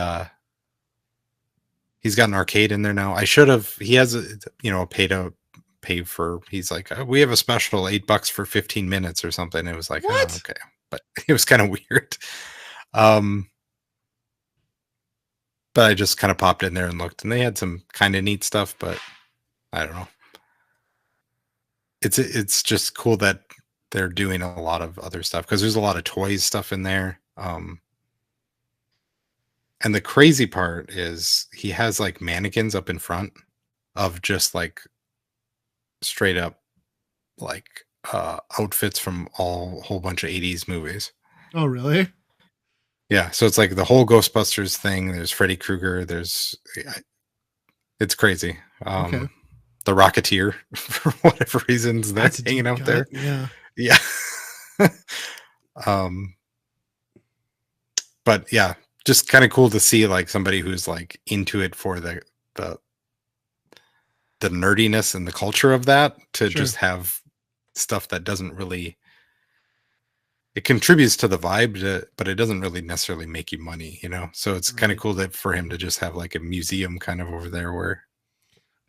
he's got an arcade in there now. He has a pay for, he's like, we have a special $8 for 15 minutes or something. It was like, what? Oh, okay. But it was kind of weird. But I just kind of popped in there and looked, and they had some kind of neat stuff, but I don't know. It's just cool that they're doing a lot of other stuff because there's a lot of toys stuff in there. And the crazy part is he has like mannequins up in front of just like straight up like outfits from a whole bunch of 80s movies. Oh, really? Yeah. So it's like the whole Ghostbusters thing. There's Freddy Krueger. It's crazy. Okay. The Rocketeer, for whatever reasons, they're hanging out there. Yeah. Yeah. But yeah, just kind of cool to see like somebody who's like into it for the nerdiness and the culture of that to just have stuff that doesn't really, it contributes to the vibe, but it doesn't really necessarily make you money, So it's kind of cool that for him to just have like a museum kind of over there where.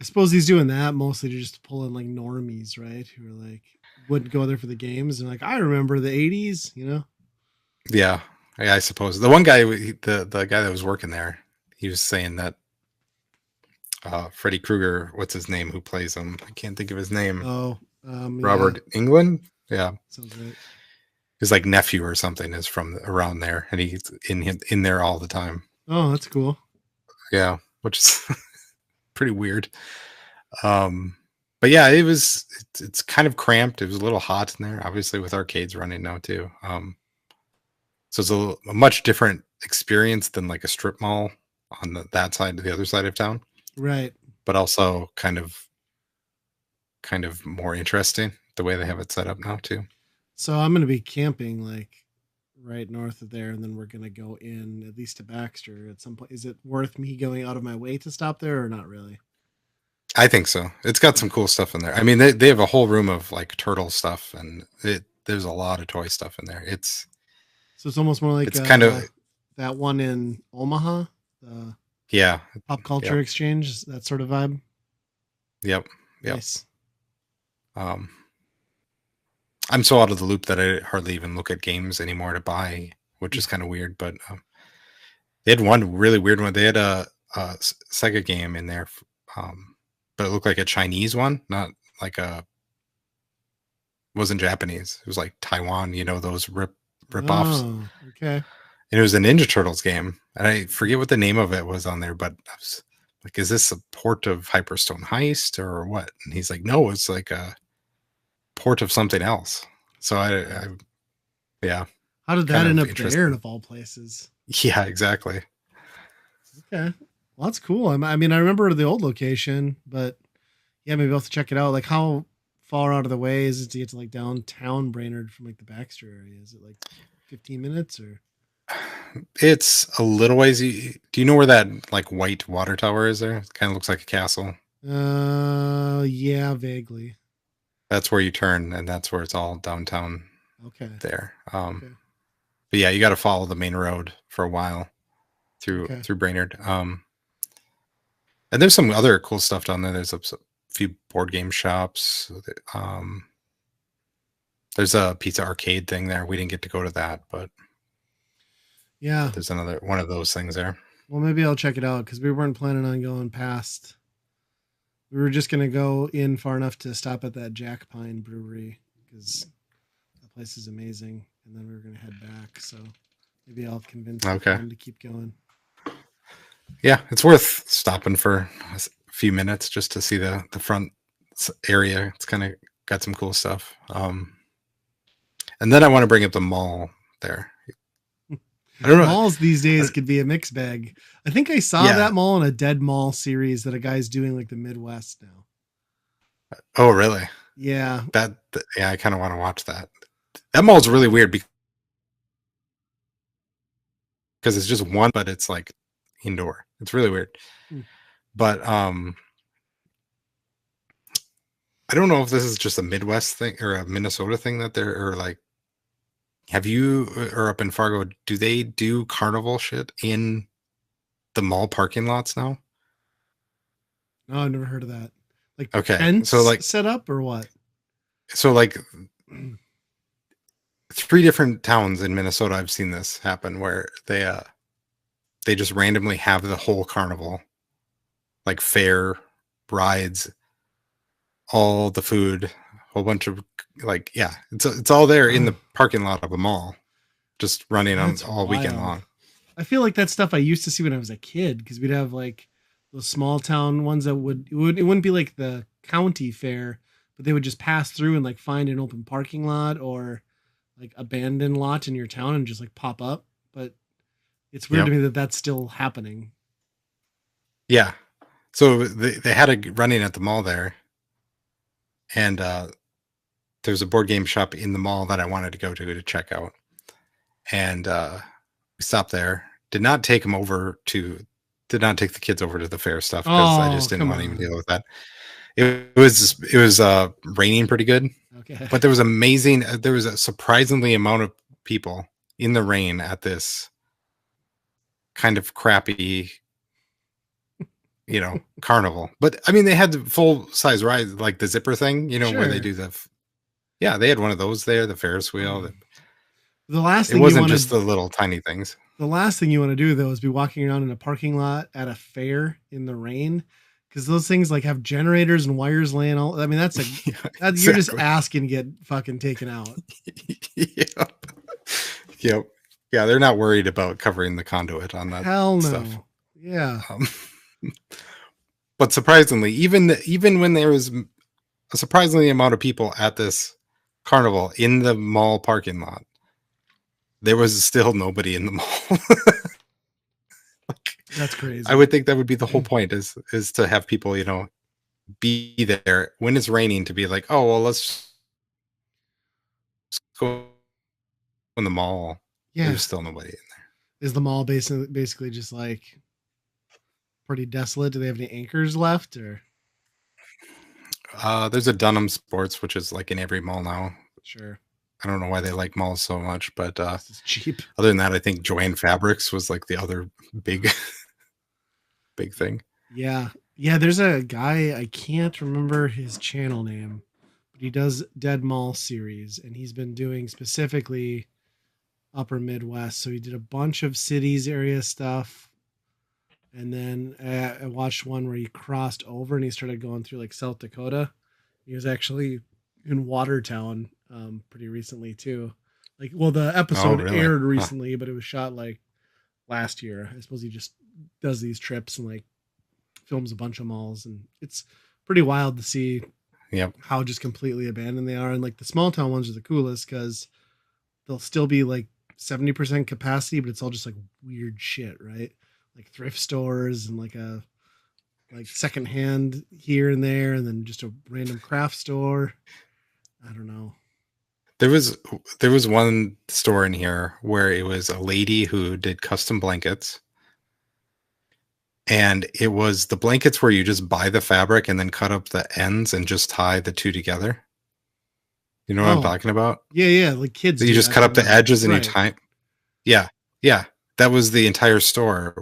I suppose he's doing that mostly to just pull in like normies, right? Who are like wouldn't go there for the games and like I remember the 80s, Yeah, I suppose the one guy, the guy that was working there, he was saying that Freddy Krueger, what's his name? Who plays him? I can't think of his name. Oh, Robert Englund. Yeah, sounds right. His like nephew or something is from around there, and he's in there all the time. Oh, that's cool. Yeah, which is pretty weird. But yeah, it's kind of cramped. It was a little hot in there, obviously with arcades running now too. So it's a much different experience than like a strip mall on that side, the other side of town. Right. But also kind of more interesting the way they have it set up now too. So I'm going to be camping like right north of there, and then we're going to go in at least to Baxter at some point. Is it worth me going out of my way to stop there or not really? I think so. It's got some cool stuff in there. I mean, they have a whole room of like turtle stuff, and there's a lot of toy stuff in there. So it's almost more like it's kind of that one in Omaha. Yeah. Pop culture Yep. exchange, that sort of vibe. Yep. Yep. Nice. I'm so out of the loop that I hardly even look at games anymore to buy, which is kind of weird. But they had one really weird one. They had a Sega game in there, but it looked like a Chinese one, not like a. It wasn't Japanese. It was like Taiwan. You know, those rip-offs. Oh, okay. And it was a Ninja Turtles game, and I forget what the name of it was on there, but I was like, "Is this a port of Hyperstone Heist or what?" And he's like, "No, it's like a port of something else." So I yeah. How did that end up there of all places? Yeah, exactly. Okay, well that's cool. I mean, I remember the old location, but yeah, maybe I'll have to check it out. Like, how far out of the way is it to get to like downtown Brainerd from like the Baxter area? Is it like 15 minutes or? It's a little ways. Do you know where that like white water tower is there? It kind of looks like a castle. Yeah, vaguely. That's where you turn, and that's where it's all downtown. Okay. There. Okay. But yeah, you got to follow the main road for a while through Brainerd. And there's some other cool stuff down there. There's a few board game shops. There's a pizza arcade thing there. We didn't get to go to that, but yeah, there's another one of those things there. Well, maybe I'll check it out because we weren't planning on going past. We were just gonna go in far enough to stop at that Jack Pine Brewery because that place is amazing, and then we were gonna head back. So maybe I'll convince them to keep going. Yeah, it's worth stopping for a few minutes just to see the front area. It's kind of got some cool stuff. And then I want to bring up the mall there. I don't know. Malls these days could be a mixed bag. I think I saw that mall in a Dead Mall series that a guy's doing like the Midwest now. Oh, really? Yeah. Yeah, I kind of want to watch that. That mall's really weird because it's just one, but it's like indoor. It's really weird. But I don't know if this is just a Midwest thing or a Minnesota thing that they're or like. Have you or up in Fargo? Do they do carnival shit in the mall parking lots now? No, I've never heard of that. Like tents so like set up or what? So like 3 different towns in Minnesota, I've seen this happen where they just randomly have the whole carnival, like fair, rides, all the food, a whole bunch of like it's all there in the parking lot of a mall, just running on all weekend long. I feel like that's stuff I used to see when I was a kid because we'd have like those small town ones that it wouldn't be like the county fair, but they would just pass through and like find an open parking lot or like abandoned lot in your town and just like pop up. But it's weird to me that that's still happening. Yeah. So they had it running at the mall there. And there's a board game shop in the mall that I wanted to go to check out. And we stopped there. Did not take the kids over to the fair stuff because I just didn't want to even deal with that. It was raining pretty good. Okay. But there was a surprisingly amount of people in the rain at this kind of crappy carnival. But I mean, they had the full size ride, like the zipper thing, where they do they had one of those there, the Ferris wheel. The last thing it wasn't just the little tiny things. The last thing you want to do though is be walking around in a parking lot at a fair in the rain, because those things like have generators and wires laying all. I mean, that's exactly. You're just asking to get fucking taken out. Yep. Yeah, they're not worried about covering the conduit on that. Hell no. Stuff. Yeah. But surprisingly, even when there was a surprisingly amount of people at this carnival in the mall parking lot, there was still nobody in the mall. That's crazy. I would think that would be the whole point is to have people, be there when it's raining to be like, oh, well, let's go in the mall. Yeah. There's still nobody in there. Is the mall basically just like pretty desolate? Do they have any anchors left or? There's a Dunham Sports, which is like in every mall now. Sure. I don't know why they like malls so much, but it's cheap. Other than that, I think Joanne Fabrics was like the other big. big thing. Yeah. Yeah, there's a guy, I can't remember his channel name, but he does Dead Mall series, and he's been doing specifically upper Midwest. So he did a bunch of cities area stuff. And then I watched one where he crossed over and he started going through like South Dakota. He was actually in Watertown pretty recently too. Like, well, the Oh, episode really? aired Huh. recently, but it was shot like last year. I suppose he just does these trips and like films a bunch of malls, and it's pretty wild to see Yep. how just completely abandoned they are. And like the small town ones are the coolest because they'll still be like 70% capacity, but it's all just like weird shit, right? Like thrift stores and like a like secondhand here and there, and then just a random craft store. I don't know. There was one store in here where it was a lady who did custom blankets. And it was the blankets where you just buy the fabric and then cut up the ends and just tie the two together. You know what I'm Oh, talking about? yeah, yeah. Like kids So you do just that cut up kind the of edges and you right. tie. Yeah, yeah. That was the entire store.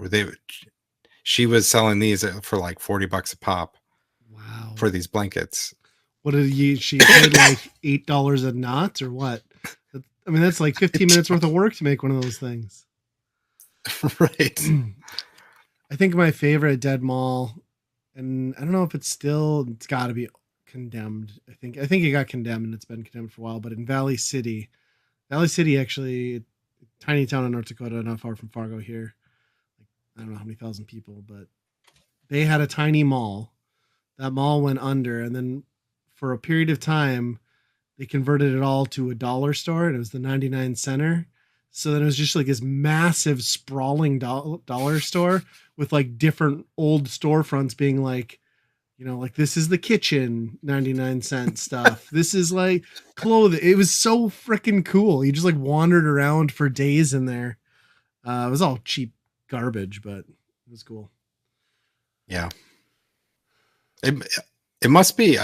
She was selling these for like $40 a pop Wow. for these blankets. What did you? She paid like $8 a knot or what? I mean, that's like 15 minutes worth of work to make one of those things. Right. I think my favorite Dead Mall, and I don't know if it's still, it's got to be condemned. I think it got condemned and it's been condemned for a while. But in Valley City actually, tiny town in North Dakota, not far from Fargo here. Like, I don't know how many thousand people, but they had a tiny mall. That mall went under, and then for a period of time, they converted it all to a dollar store, and it was the 99 center. So then it was just like this massive sprawling dollar store with like different old storefronts being like, like this is the kitchen 99-cent stuff. This is like clothing. It was so freaking cool. You just like wandered around for days in there. It was all cheap garbage, but it was cool. Yeah. It must be.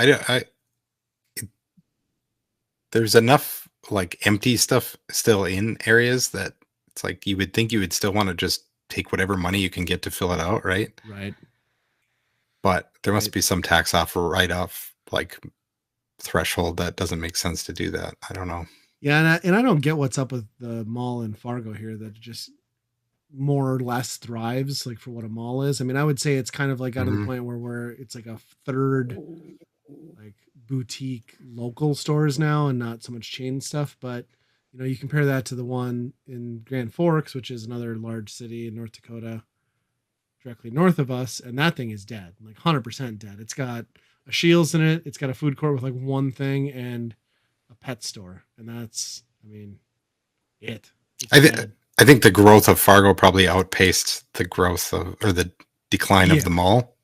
There's enough like empty stuff still in areas that it's like you would think you would still want to just take whatever money you can get to fill it out, right? Right. But there must Right. be some tax off or write off like threshold that doesn't make sense to do that. I don't know. Yeah, and I don't get what's up with the mall in Fargo here that just more or less thrives like for what a mall is. I mean, I would say it's kind of like got to the Mhm. point where it's like a third like boutique local stores now and not so much chain stuff. But you compare that to the one in Grand Forks, which is another large city in North Dakota, directly north of us, and that thing is dead, like 100% dead. It's got a Shields in it. It's got a food court with like one thing and a pet store, and that's, I mean, it's I think dead. I think the growth of Fargo probably outpaced the growth of or the decline of Yeah, the mall.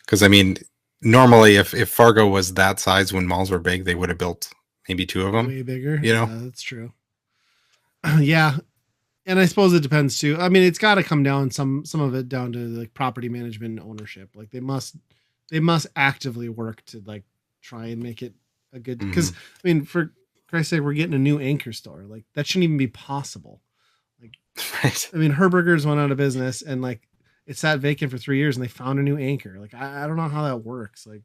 Because I mean, normally if Fargo was that size when malls were big, they would have built maybe two of them. way bigger. You know? Yeah, that's true. Yeah, and I suppose it depends too. I mean, it's got to come down some of it down to like property management and ownership. Like they must actively work to like try and make it a good. Because Mhm. I mean, for Christ's sake, we're getting a new anchor store. Like that shouldn't even be possible. Like Right. I mean, Herberger's went out of business and like it sat vacant for 3 years and they found a new anchor. Like I don't know how that works. Like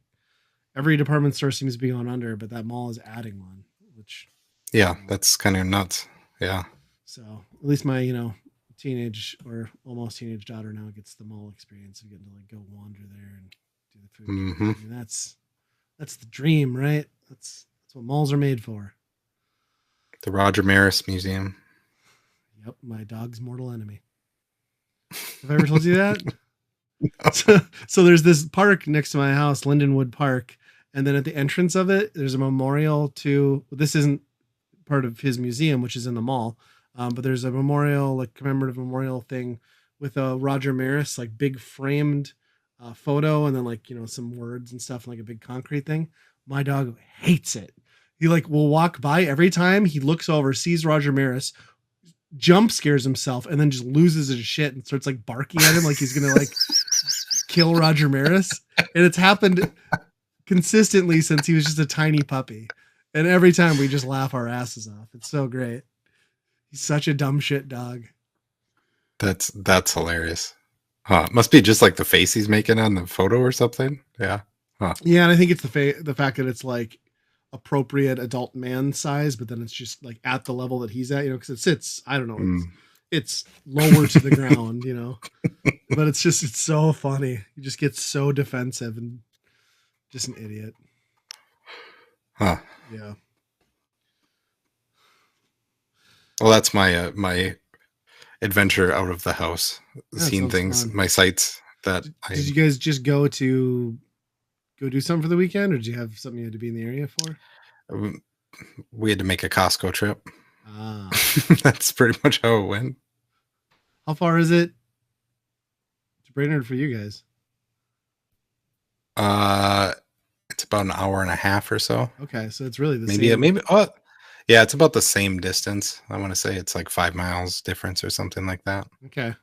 every department store seems to be going under, but that mall is adding one, which I Yeah, don't know. that's kind of nuts. Yeah. So at least my teenage or almost teenage daughter now gets the mall experience of getting to like go wander there and do the food court. Hmm. I mean that's the dream, right? That's what malls are made for. The Roger Maris Museum. Yep, my dog's mortal enemy. Have I ever told you that? So there's this park next to my house, Lindenwood Park, and then at the entrance of it, there's a memorial to. This isn't part of his museum, which is in the mall, but there's a memorial, like commemorative memorial thing with a Roger Maris like big framed photo, and then like some words and stuff, and like a big concrete thing. My dog hates it. He like will walk by every time he looks over, sees Roger Maris, jump scares himself, and then just loses his shit and starts like barking at him like he's gonna like kill Roger Maris. And it's happened consistently since he was just a tiny puppy. And every time we just laugh our asses off. It's so great. He's such a dumb shit dog. That's hilarious. Huh. Must be just like the face he's making on the photo or something. Yeah. Huh. Yeah, and I think it's the fact that it's like appropriate adult man size, but then it's just like at the level that he's at, because it sits, I don't know, it's lower to the ground, but it's so funny. He just gets so defensive and just an idiot. Huh. Yeah. Well, that's my my adventure out of the house, seeing things, fun. My sights that did you guys just go do something for the weekend, or did you have something you had to be in the area for? We had to make a Costco trip. That's pretty much how it went. How far is it to Brainerd for you guys? It's about an hour and a half or so. Okay, so it's really the same. Maybe. Oh, yeah, it's about the same distance. I want to say it's like 5 miles difference or something like that. Okay,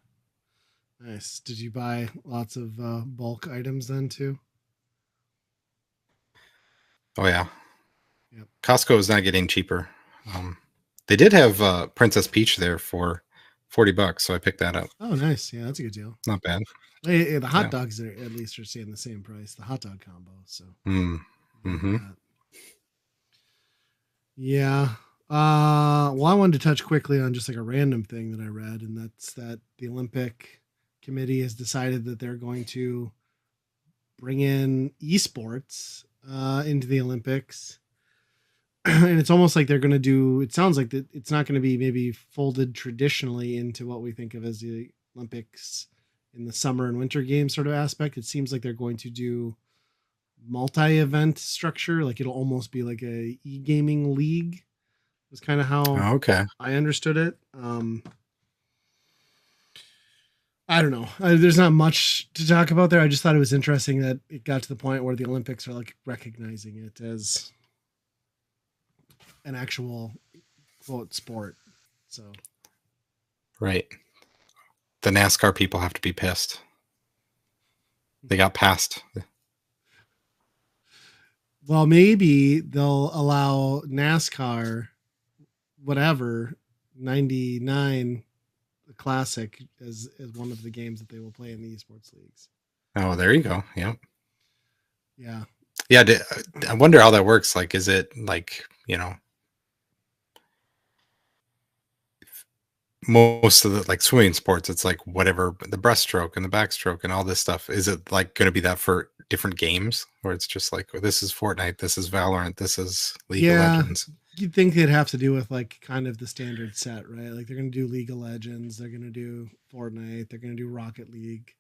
nice. Did you buy lots of bulk items then too? Oh yeah. Yep. Costco is not getting cheaper. They did have Princess Peach there for $40, so I picked that up. Oh, nice. Yeah, that's a good deal. Not bad. Hey, the hot dogs are at least are staying the same price. The hot dog combo. So. Yeah. Well, I wanted to touch quickly on just like a random thing that I read, and that's that the Olympic Committee has decided that they're going to bring in esports into the Olympics. And it's almost like they're going to do, it sounds like that it's not going to be maybe folded traditionally into what we think of as the Olympics in the summer and winter games sort of aspect. It seems like they're going to do multi-event structure. Like it'll almost be like a e-gaming league was kind of how I understood it. I don't know. There's not much to talk about there. I just thought it was interesting that it got to the point where the Olympics are like recognizing it as an actual quote sport. So, right. The NASCAR people have to be pissed. They got passed. Well, maybe they'll allow NASCAR, whatever, 99 Classic as one of the games that they will play in the esports leagues. Oh, there you go. Yeah. Yeah. Yeah. I wonder how that works. Like, is it like, most of the like swimming sports, it's like whatever the breaststroke and the backstroke and all this stuff. Is it like going to be that for different games where it's just like, this is Fortnite, this is Valorant, this is League of Legends? You'd think it'd have to do with like kind of the standard set, right? Like they're going to do League of Legends, they're going to do Fortnite, they're going to do Rocket League.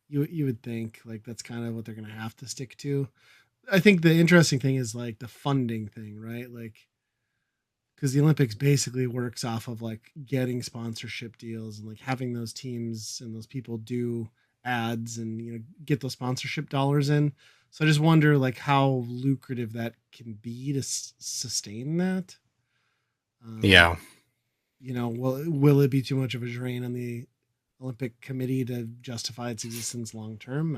You would think like that's kind of what they're going to have to stick to. I think the interesting thing is like the funding thing, right? Like, because the Olympics basically works off of like getting sponsorship deals and like having those teams and those people do ads and get those sponsorship dollars in. So I just wonder like how lucrative that can be to sustain that. Yeah. Will it be too much of a drain on the Olympic Committee to justify its existence long term?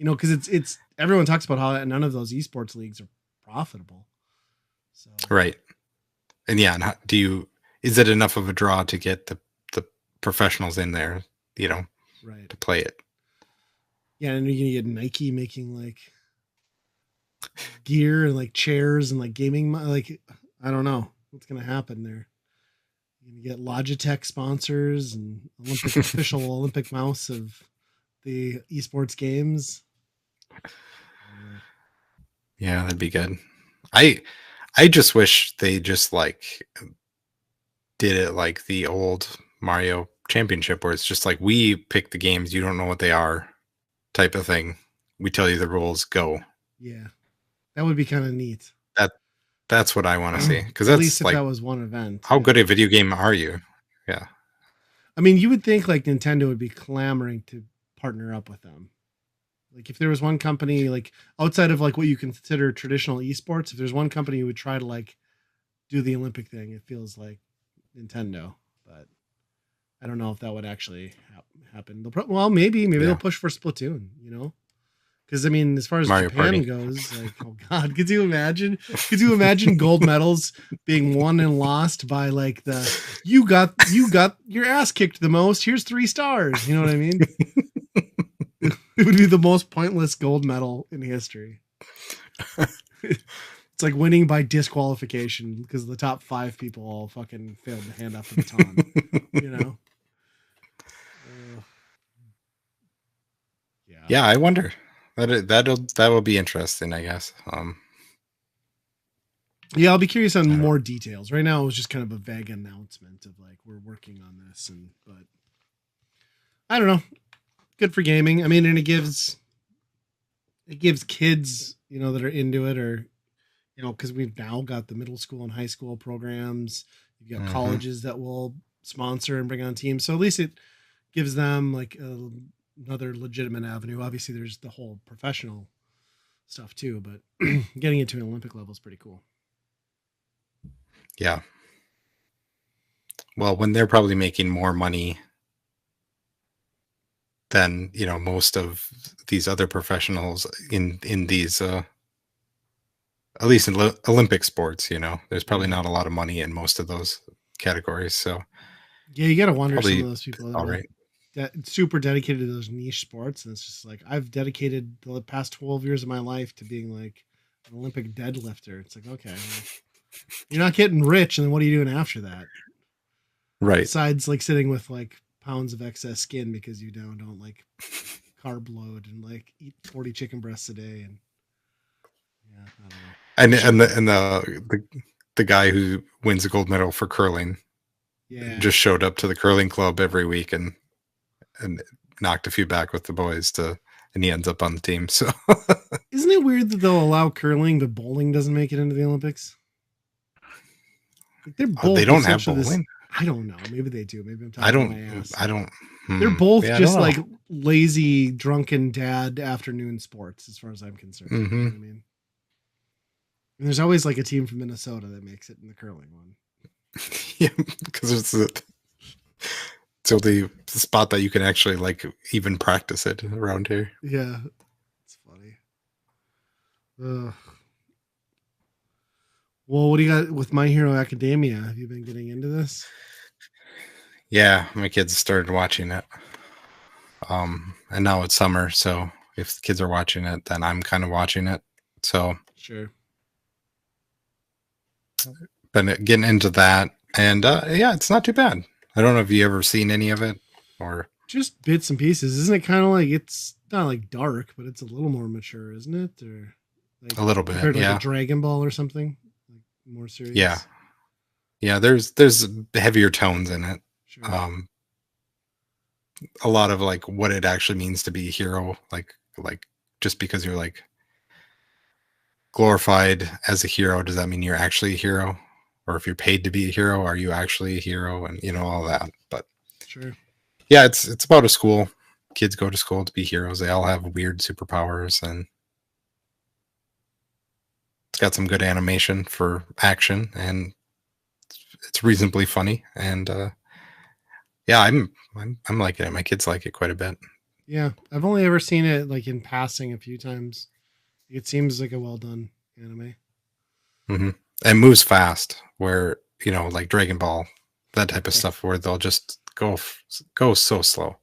Because it's everyone talks about how none of those esports leagues are profitable. So right. And yeah, is it enough of a draw to get the professionals in there, right, to play it? Yeah, and you're gonna get Nike making like gear and like chairs and like gaming, like I don't know what's gonna happen there. You're gonna get Logitech sponsors and Olympic official Olympic mouse of the esports games. Yeah, that'd be good. I just wish they just like did it like the old Mario Championship where it's just like we pick the games, you don't know what they are type of thing. We tell you the rules, go. Yeah. That would be kind of neat. That's what I want to see. Because that's at least if like, that was one event. How good a video game are you? Yeah. I mean, you would think like Nintendo would be clamoring to partner up with them. Like if there was one company like outside of like what you consider traditional esports, if there's one company who would try to like do the Olympic thing, it feels like Nintendo. But I don't know if that would actually happen. Maybe they'll push for Splatoon, because I mean, as far as Mario Japan Party goes, like, oh god, could you imagine gold medals being won and lost by like you got your ass kicked the most, here's 3 stars, you know what I mean? It would be the most pointless gold medal in history. It's like winning by disqualification because the top 5 people all fucking failed to hand off the baton. You know? Yeah. Yeah, I wonder. That will be interesting, I guess. Yeah, I'll be curious on more details. Right now, it was just kind of a vague announcement of like we're working on this, but I don't know. Good for gaming. I mean, and it gives kids, that are into it, or because we've now got the middle school and high school programs. You've got colleges that will sponsor and bring on teams, so at least it gives them like another legitimate avenue. Obviously, there's the whole professional stuff too, but getting it to an Olympic level is pretty cool. Yeah. Well, when they're probably making more money than most of these other professionals in these at least in Olympic sports, there's probably not a lot of money in most of those categories. So yeah, you gotta wonder some of those people all right. Super dedicated to those niche sports, and it's just like I've dedicated the past 12 years of my life to being like an Olympic deadlifter. It's like, okay, well, you're not getting rich, and then what are you doing after that? Right. Besides like sitting with like pounds of excess skin because you don't like carb load and like eat 40 chicken breasts a day, and yeah, I don't know. And the guy who wins the gold medal for curling, just showed up to the curling club every week and knocked a few back with the boys and he ends up on the team. So isn't it weird that they'll allow curling but bowling doesn't make it into the Olympics? Like they're both they don't have bowling. I don't know. Maybe they do. Maybe I'm talking my ass. I don't. They're both just like lazy, drunken dad afternoon sports, as far as I'm concerned. You know what I mean? And there's always like a team from Minnesota that makes it in the curling one. Yeah, because it's the spot that you can actually like even practice it around here. Yeah, it's funny. Well, what do you got with My Hero Academia? Have you been getting into this? Yeah, my kids started watching it. And now it's summer, so if the kids are watching it, then I'm kind of watching it. So sure. Been getting into that, and yeah, it's not too bad. I don't know if you ever seen any of it or just bits and pieces. Isn't it kind of like, it's not like dark, but it's a little more mature, isn't it? Or like a little bit, compared to like a Dragon Ball or something, like more serious. Yeah. There's heavier tones in it. Sure. A lot of like what it actually means to be a hero, like just because you're like glorified as a hero, does that mean you're actually a hero? Or if you're paid to be a hero, are you actually a hero? And all that. But sure. Yeah, it's about a school. Kids go to school to be heroes. They all have weird superpowers, and it's got some good animation for action, and it's reasonably funny. And yeah, I'm liking it. My kids like it quite a bit. Yeah, I've only ever seen it like in passing a few times. It seems like a well done anime. Mm-hmm. And moves fast, where like Dragon Ball, that type of stuff, where they'll just go so slow,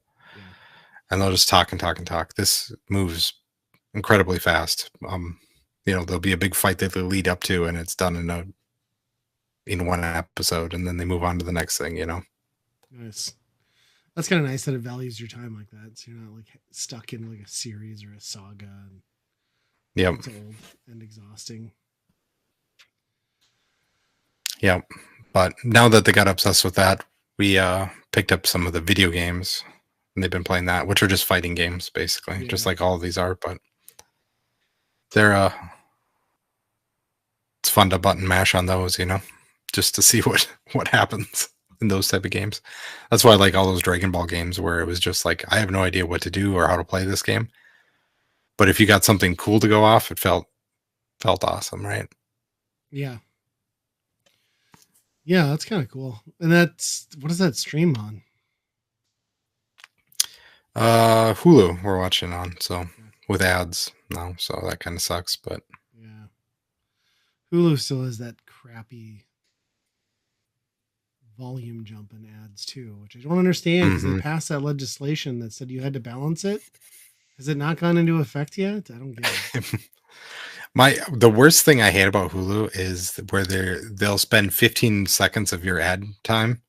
and they'll just talk and talk and talk. This moves incredibly fast. There'll be a big fight that they lead up to, and it's done in one episode, and then they move on to the next thing. Nice. That's kind of nice that it values your time like that, so you're not like stuck in like a series or a saga. And it's old and exhausting. Yeah, but now that they got obsessed with that, we picked up some of the video games, and they've been playing that, which are just fighting games, basically, just like all of these are. But they're it's fun to button mash on those, just to see what happens in those type of games. That's why I like all those Dragon Ball games where it was just like, I have no idea what to do or how to play this game. But if you got something cool to go off, it felt awesome, right? Yeah. Yeah, that's kind of cool. And what does that stream on? Hulu we're watching on, so with ads now, so that kind of sucks, but yeah. Hulu still has that crappy volume jump in ads too, which I don't understand because they passed that legislation that said you had to balance it. Has it not gone into effect yet? I don't get it. The worst thing I hate about Hulu is where they'll spend 15 seconds of your ad time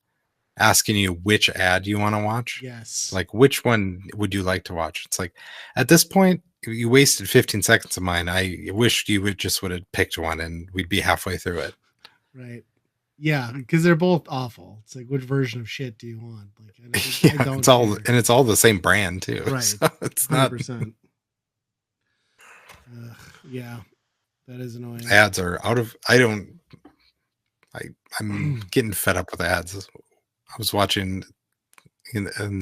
asking you which ad you want to watch. Yes. Like, which one would you like to watch? It's like, at this point, you wasted 15 seconds of mine. I wished you would have picked one and we'd be halfway through it. Right. Yeah, because they're both awful. It's like, which version of shit do you want? Like, Yeah, I don't it's all the same brand too. Right. So it's 100%. Yeah, that is annoying. Ads are out of. I'm getting fed up with ads. I was watching on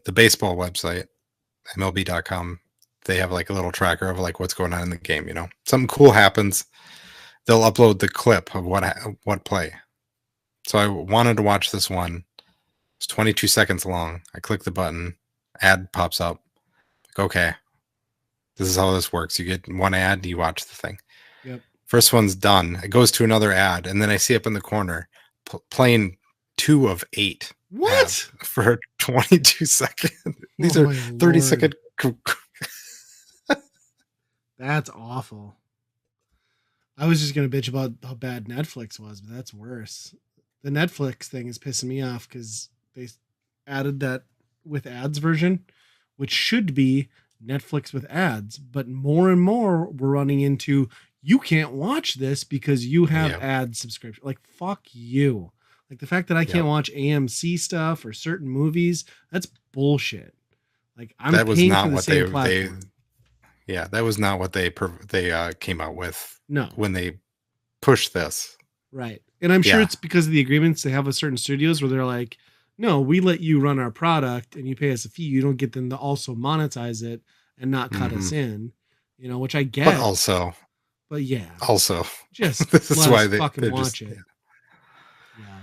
the baseball website, MLB.com. They have like a little tracker of like what's going on in the game. You know, something cool happens, they'll upload the clip of what play. So I wanted to watch this one. It's 22 seconds long. I click the button, ad pops up. Like, okay, this is how this works. You get one ad, you watch the thing. Yep. First one's done. It goes to another ad, and then I see up in the corner playing 2 of 8. What? For 22 seconds. These are 30-second. That's awful. I was just going to bitch about how bad Netflix was, but that's worse. The Netflix thing is pissing me off because they added that with ads version, which should be Netflix with ads. But more and more, we're running into, you can't watch this because you have ad subscription. Like, fuck you. Like, the fact that I can't watch AMC stuff or certain movies, that's bullshit. Like, I'm paying for the same platform. Yeah, that was not what they came out with. No, when they pushed this, right? And I'm sure it's because of the agreements they have with certain studios where they're like, no, we let you run our product and you pay us a fee. You don't get them to also monetize it and not cut us in, you know, which I get. But also, just this is why they fucking watch it. Yeah.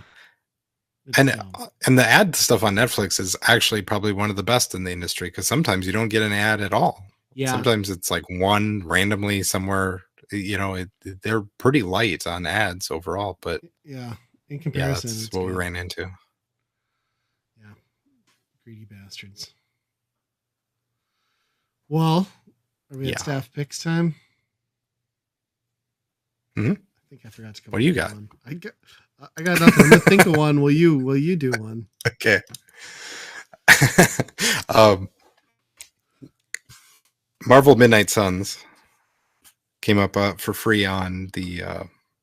And the ad stuff on Netflix is actually probably one of the best in the industry because sometimes you don't get an ad at all. Yeah. Sometimes it's like one randomly somewhere, you know, they're pretty light on ads overall, but yeah, in comparison, that's what we ran into. Yeah. Greedy bastards. Well, are we at staff picks time? Mm-hmm. I think I forgot to come. What do you got? One. I got nothing. I'm gonna think of one. Will you do one? Okay. Marvel Midnight Suns came up for free on the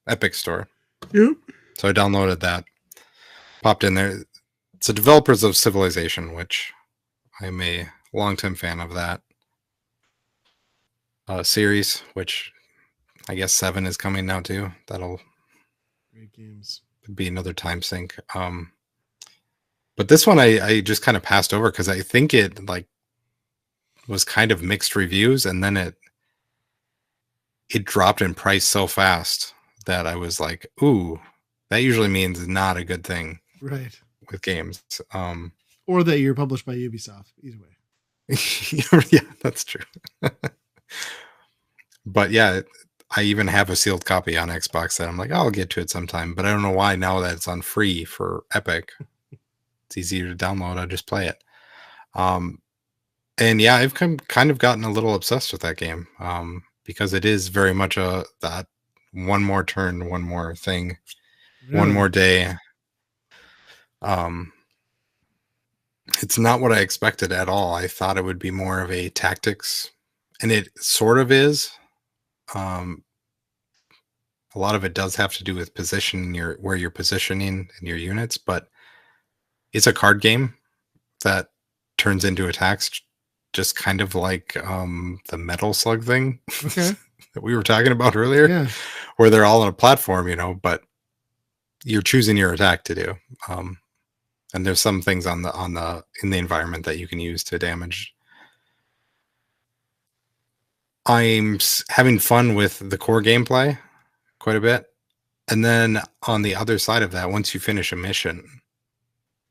Epic Store. Yep. So I downloaded that, popped in there. It's the developers of Civilization, which I'm a longtime fan of that series, which I guess 7 is coming now too. That'll great games. Be another time sink. But this one I just kind of passed over because I think it like was kind of mixed reviews, and then it dropped in price so fast that I was like, ooh, that usually means not a good thing, right? With games, or that you're published by Ubisoft. Either way. Yeah, that's true. But yeah, I even have a sealed copy on Xbox that I'm like, I'll get to it sometime, but I don't know why now that it's on free for Epic. It's easier to download. I just play it. And yeah, I've kind of gotten a little obsessed with that game because it is very much that one more turn, one more thing, one more day. It's not what I expected at all. I thought it would be more of a tactics, and it sort of is. A lot of it does have to do with position, where you're positioning in your units, but it's a card game that turns into attacks, just kind of like the Metal Slug thing that we were talking about earlier, where they're all on a platform, you know, but you're choosing your attack to do. And there's some things in the environment that you can use to damage. I'm having fun with the core gameplay quite a bit. And then on the other side of that, once you finish a mission,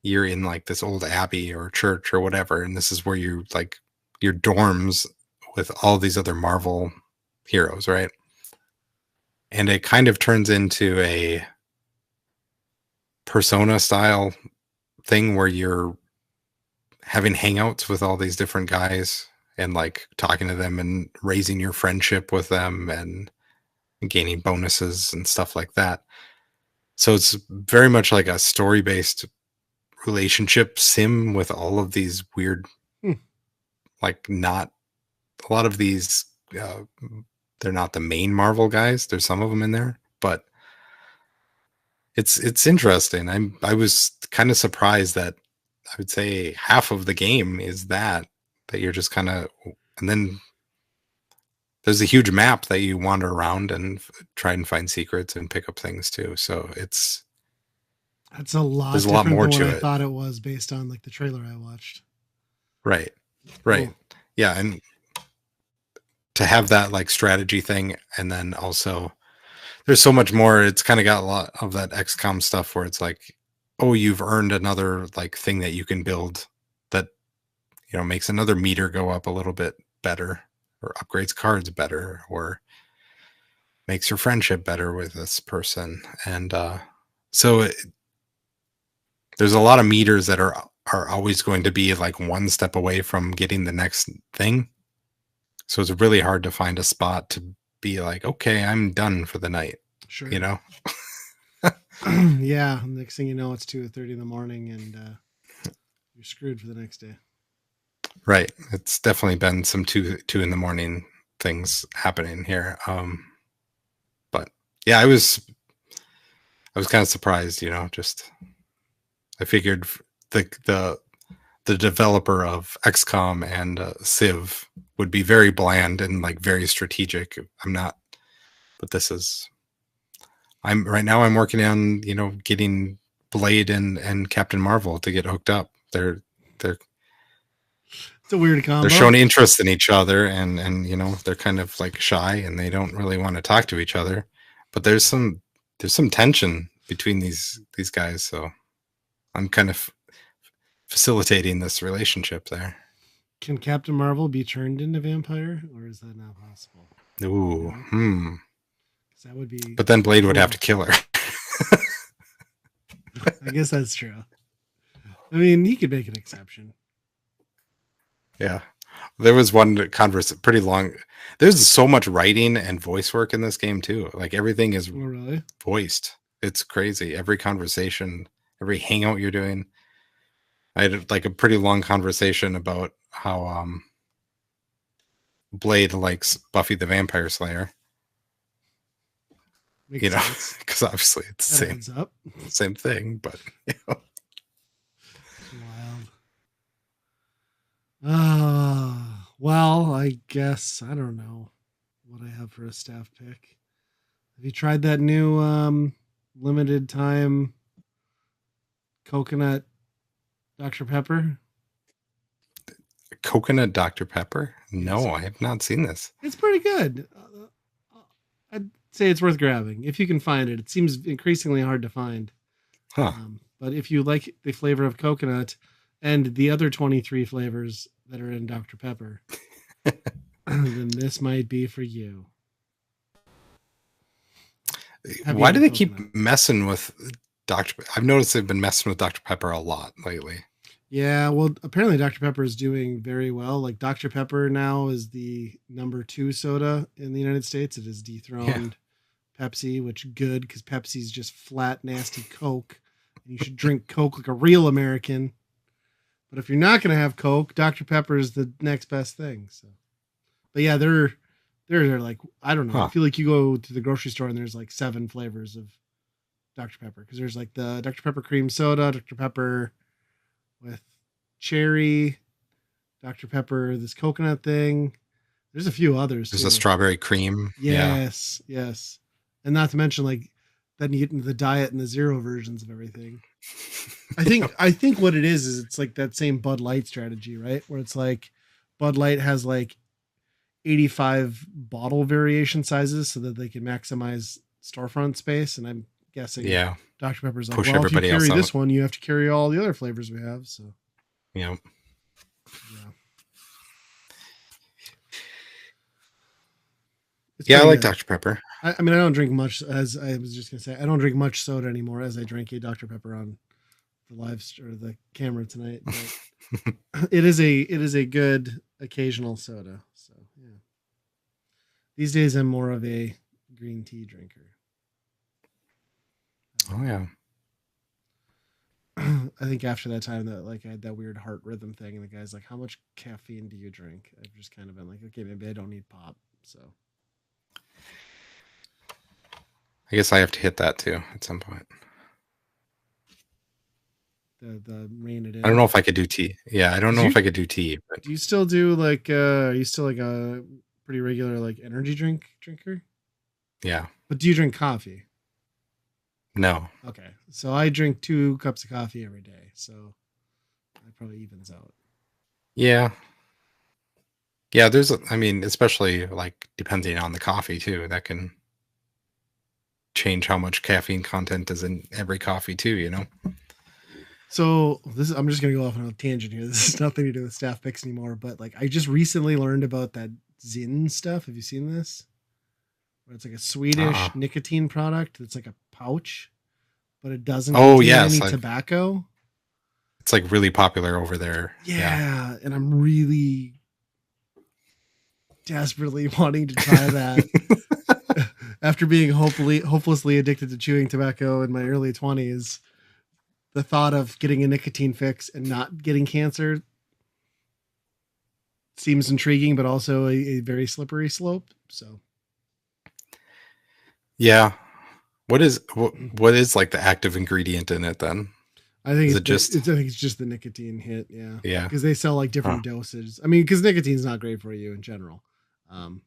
you're in like this old abbey or church or whatever, and this is where you like your dorms with all these other Marvel heroes, right? And it kind of turns into a Persona style thing where you're having hangouts with all these different guys and like talking to them and raising your friendship with them and gaining bonuses and stuff like that. So it's very much like a story-based relationship sim with all of these weird, like not a lot of these, they're not the main Marvel guys. There's some of them in there, but it's interesting. I was kind of surprised that I would say half of the game is that you're just kind of, and then there's a huge map that you wander around and try and find secrets and pick up things too. So That's a lot there's a lot different more than what to I it. thought it was based on like the trailer I watched. Right. Right. Cool. Yeah. And to have that like strategy thing, and then also there's so much more. It's kind of got a lot of that XCOM stuff where it's like, oh, you've earned another like thing that you can build that, you know, makes another meter go up a little bit better, or upgrades cards better, or makes your friendship better with this person. And so there's a lot of meters that are always going to be like one step away from getting the next thing. So it's really hard to find a spot to be like, okay, I'm done for the night. Sure. You know? Yeah. Next thing you know, it's 2:30 in the morning, and you're screwed for the next day. Right. It's definitely been some two in the morning things happening here. But yeah, I was kind of surprised. You know, just I figured the developer of XCOM and Civ would be very bland and like very strategic. I'm not, but this is. I'm working on, you know, getting Blade and Captain Marvel to get hooked up. They're It's a weird combo. They're showing interest in each other, and you know, they're kind of like shy and they don't really want to talk to each other. But there's some tension between these guys, so I'm kind of facilitating this relationship there. Can Captain Marvel be turned into vampire, or is that not possible? Ooh, That would be. But then Blade would have to kill her. I guess that's true. I mean, he could make an exception. Yeah. There was one pretty long. There's so much writing and voice work in this game too. Like everything is really voiced. It's crazy. Every conversation, every hangout you're doing. I had like a pretty long conversation about how Blade likes Buffy the Vampire Slayer. Makes you know, because obviously it's the same thing, but you know. Wild. Well, I guess I don't know what I have for a staff pick. Have you tried that new limited time coconut Dr. Pepper? Coconut Dr. Pepper? No, I have not seen this. It's pretty good. I'd say it's worth grabbing if you can find it. It seems increasingly hard to find. Huh. But if you like the flavor of coconut and the other 23 flavors that are in Dr. Pepper, then this might be for you. Why do they keep messing with Dr. I've noticed they've been messing with Dr. Pepper a lot lately. Yeah, well, apparently Dr. Pepper is doing very well. Like Dr. Pepper now is the number 2 soda in the United States. It has dethroned Pepsi, which good because Pepsi's just flat, nasty Coke. And you should drink Coke like a real American. But if you're not going to have Coke, Dr. Pepper is the next best thing. So, but yeah, they're like, I don't know. I feel like you go to the grocery store and there's like 7 flavors of Dr. Pepper because there's like the Dr. Pepper cream soda, Dr. Pepper with cherry, Dr. Pepper, this coconut thing. There's a few others. There's a strawberry cream. Yes, yes. And not to mention, like, then you get into the diet and the zero versions of everything. I think what it is it's like that same Bud Light strategy, right? Where it's like Bud Light has like 85 bottle variation sizes so that they can maximize storefront space. And I'm guessing Dr. Pepper's like, well, if you carry this one, you have to carry all the other flavors we have. So yeah. I like Dr. Pepper. I mean, I don't drink much, as I was just going to say, I don't drink much soda anymore as I drank a Dr. Pepper on the live or the camera tonight. But It is a good occasional soda. So yeah. These days I'm more of a green tea drinker. Oh yeah. I think after that time that like I had that weird heart rhythm thing, and the guy's like, "How much caffeine do you drink?" I've just kind of been like, "Okay, maybe I don't need pop." So I guess I have to hit that too at some point. the rein it I don't in. know if I could do tea. Yeah, I don't know You if I could do tea, but do you still do like are you still like a pretty regular like energy drinker? yeah. But do you drink coffee? No. Okay, so I drink 2 cups of coffee every day, so that probably evens out. Yeah. Yeah, I mean, especially like depending on the coffee too, that can change how much caffeine content is in every coffee too, you know? So I'm just gonna go off on a tangent here. This has nothing to do with staff picks anymore, but like I just recently learned about that Zyn stuff. Have you seen this? Where it's like a Uh-uh. Swedish nicotine product that's like a pouch, but it doesn't Oh, contain yes. any tobacco. It's like really popular over there. Yeah. Yeah, and I'm really desperately wanting to try that. After being hopelessly addicted to chewing tobacco in my early 20s, the thought of getting a nicotine fix and not getting cancer seems intriguing, but also a very slippery slope. So, Yeah. What is like the active ingredient in it then? I think Is it just I think it's just the nicotine hit, yeah, yeah. because they sell like Huh. different dosages. I mean, because nicotine's not great for you in general, um,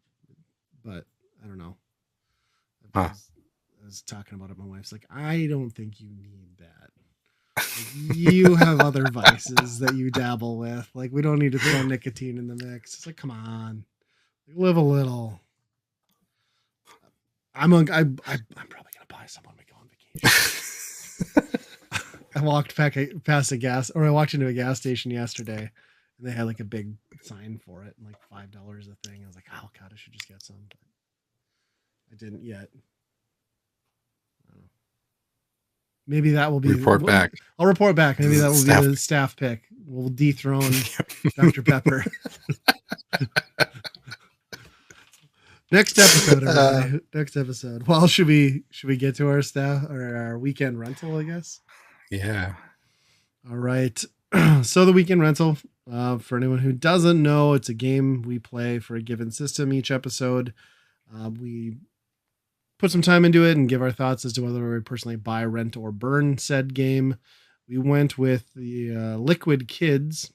but I don't know. Huh. I was talking about it. My wife's like, I don't think you need that. Like, you have other vices that you dabble with. Like, we don't need to throw nicotine in the mix. It's like, come on, live a little. I'm probably gonna buy some when we go on vacation. I walked past a gas, or I walked into a gas station yesterday, and they had like a big sign for it, and like $5 a thing. I was like, oh god, I should just get some, but I didn't yet. Maybe that will be. Report back. I'll report back. Maybe that will be Staff. the staff pick. We'll dethrone Dr. Pepper. Next episode, everybody. Next episode. Well, should we get to our staff or our weekend rental? I guess. Yeah. All right. So the weekend rental, for anyone who doesn't know, it's a game we play for a given system each episode. We put some time into it and give our thoughts as to whether we personally buy, rent, or burn said game. We went with the Liquid Kids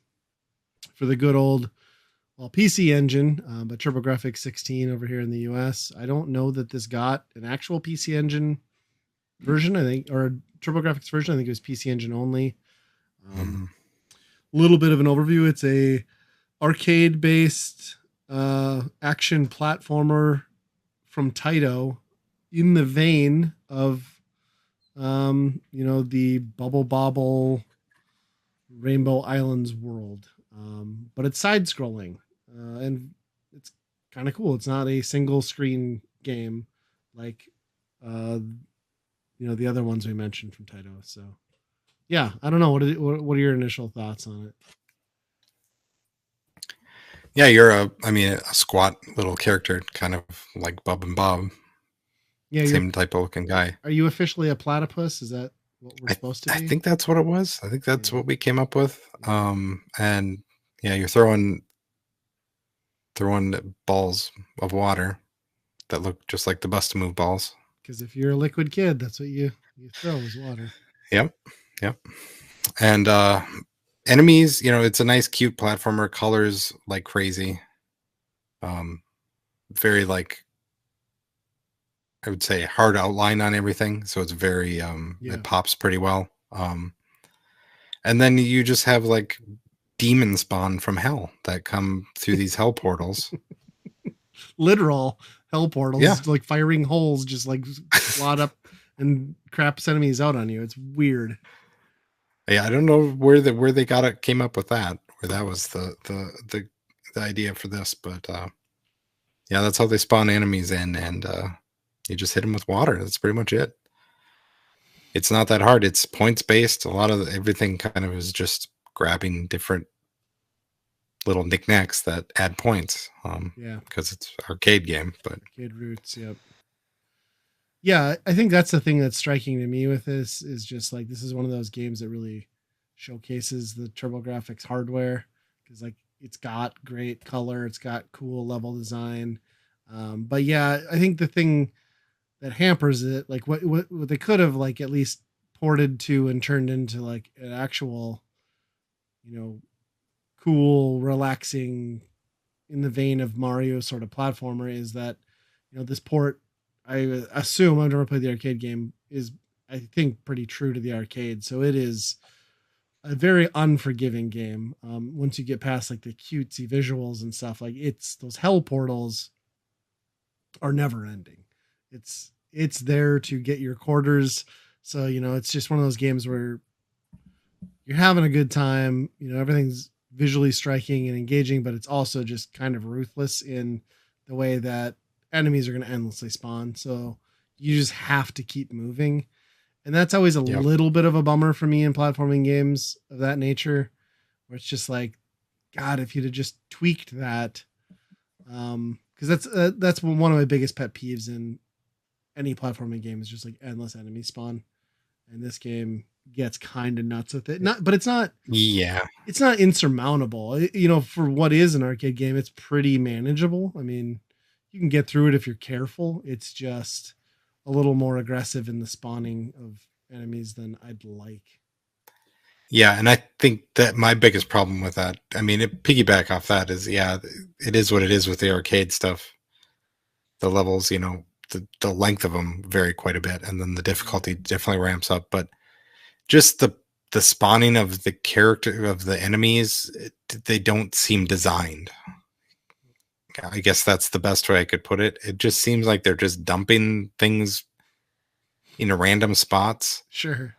for the good old PC Engine, but Turbografx 16 over here in the US. I don't know that this got an actual PC Engine version, I think, or Turbografx version. I think it was PC Engine only. Little bit of an overview. It's a arcade based action platformer from Taito in the vein of the Bubble Bobble Rainbow Islands world, but it's side scrolling, and it's kind of cool. It's not a single screen game like the other ones we mentioned from Taito. So yeah, I don't know. What are your initial thoughts on it? Yeah, you're a squat little character, kind of like Bub and Bob. Yeah, Same type of looking guy. Are you officially a platypus? Is that what we're supposed to be? I think that's what it was. I think that's what we came up with. And yeah, you're throwing balls of water that look just like the Bust a Move balls. Because if you're a liquid kid, that's what you throw is water. Yep. And enemies, it's a nice cute platformer, colors like crazy. Very like, I would say, hard outline on everything, so it's very it pops pretty well. And then you just have like demon spawn from hell that come through these hell portals. Literal hell portals, yeah, like firing holes, just like slot up and craps enemies out on you. It's weird. Yeah, I don't know where they came up with that, where that was the idea for this, but yeah, that's how they spawn enemies in, and you just hit them with water. That's pretty much it. It's not that hard. It's points based. A lot of everything kind of is just grabbing different little knickknacks that add points. Yeah. Because it's arcade game, but Arcade roots. Yep. Yeah, I think that's the thing that's striking to me with this is just like this is one of those games that really showcases the Turbografx hardware because like it's got great color, it's got cool level design. But yeah, I think the thing that hampers it, like what they could have like at least ported to and turned into like an actual, you know, cool, relaxing in the vein of Mario sort of platformer is that, you know, this port, I assume I've never played the arcade game, is I think pretty true to the arcade. So it is a very unforgiving game. Once you get past like the cutesy visuals and stuff, like it's those hell portals are never ending. It's there to get your quarters. So, you know, it's just one of those games where you're having a good time. You know, everything's visually striking and engaging, but it's also just kind of ruthless in the way that enemies are going to endlessly spawn. So you just have to keep moving. And that's always a little bit of a bummer for me in platforming games of that nature, where it's just like, God, if you'd have just tweaked that, because that's one of my biggest pet peeves in any platforming game is just like endless enemy spawn, and this game gets kind of nuts with it. But it's not. Yeah, it's not insurmountable. You know, for what is an arcade game, it's pretty manageable. I mean, you can get through it if you're careful. It's just a little more aggressive in the spawning of enemies than I'd like. Yeah, and I think that my biggest problem with that, I mean, it piggyback off that is, yeah, it is what it is with the arcade stuff. The levels, you know, the length of them vary quite a bit, and then the difficulty definitely ramps up. But just the spawning of the character of the enemies, they don't seem designed. I guess that's the best way I could put it. It just seems like they're just dumping things in random spots. Sure.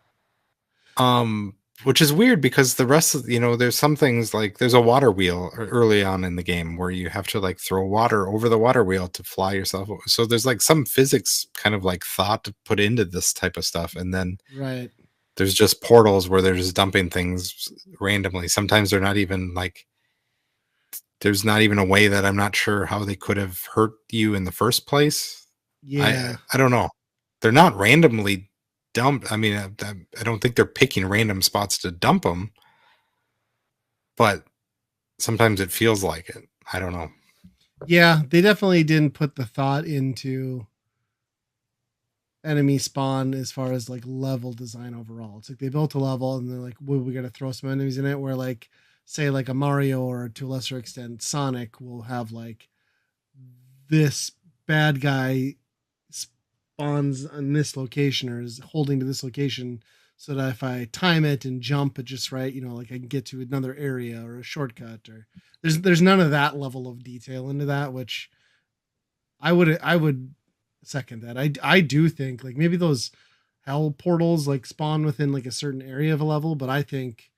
Which is weird because the rest of, you know, there's some things like there's a water wheel early on in the game where you have to like throw water over the water wheel to fly yourself. So there's like some physics kind of like thought to put into this type of stuff. And then right. There's just portals where they're just dumping things randomly. Sometimes they're not even like, there's not even a way that I'm not sure how they could have hurt you in the first place. Yeah. I don't know. They're not randomly dumped. I mean, I don't think they're picking random spots to dump them, but sometimes it feels like it. I don't know. Yeah, they definitely didn't put the thought into enemy spawn as far as like level design overall. It's like they built a level and they're like, well, we got to throw some enemies in it. Where like, say, like a Mario or to a lesser extent Sonic will have like this bad guy spawns on this location or is holding to this location, so that if I time it and jump it just right, you know, like I can get to another area or a shortcut. Or there's none of that level of detail into that, which I would second that. I do think like maybe those hell portals like spawn within like a certain area of a level, but I think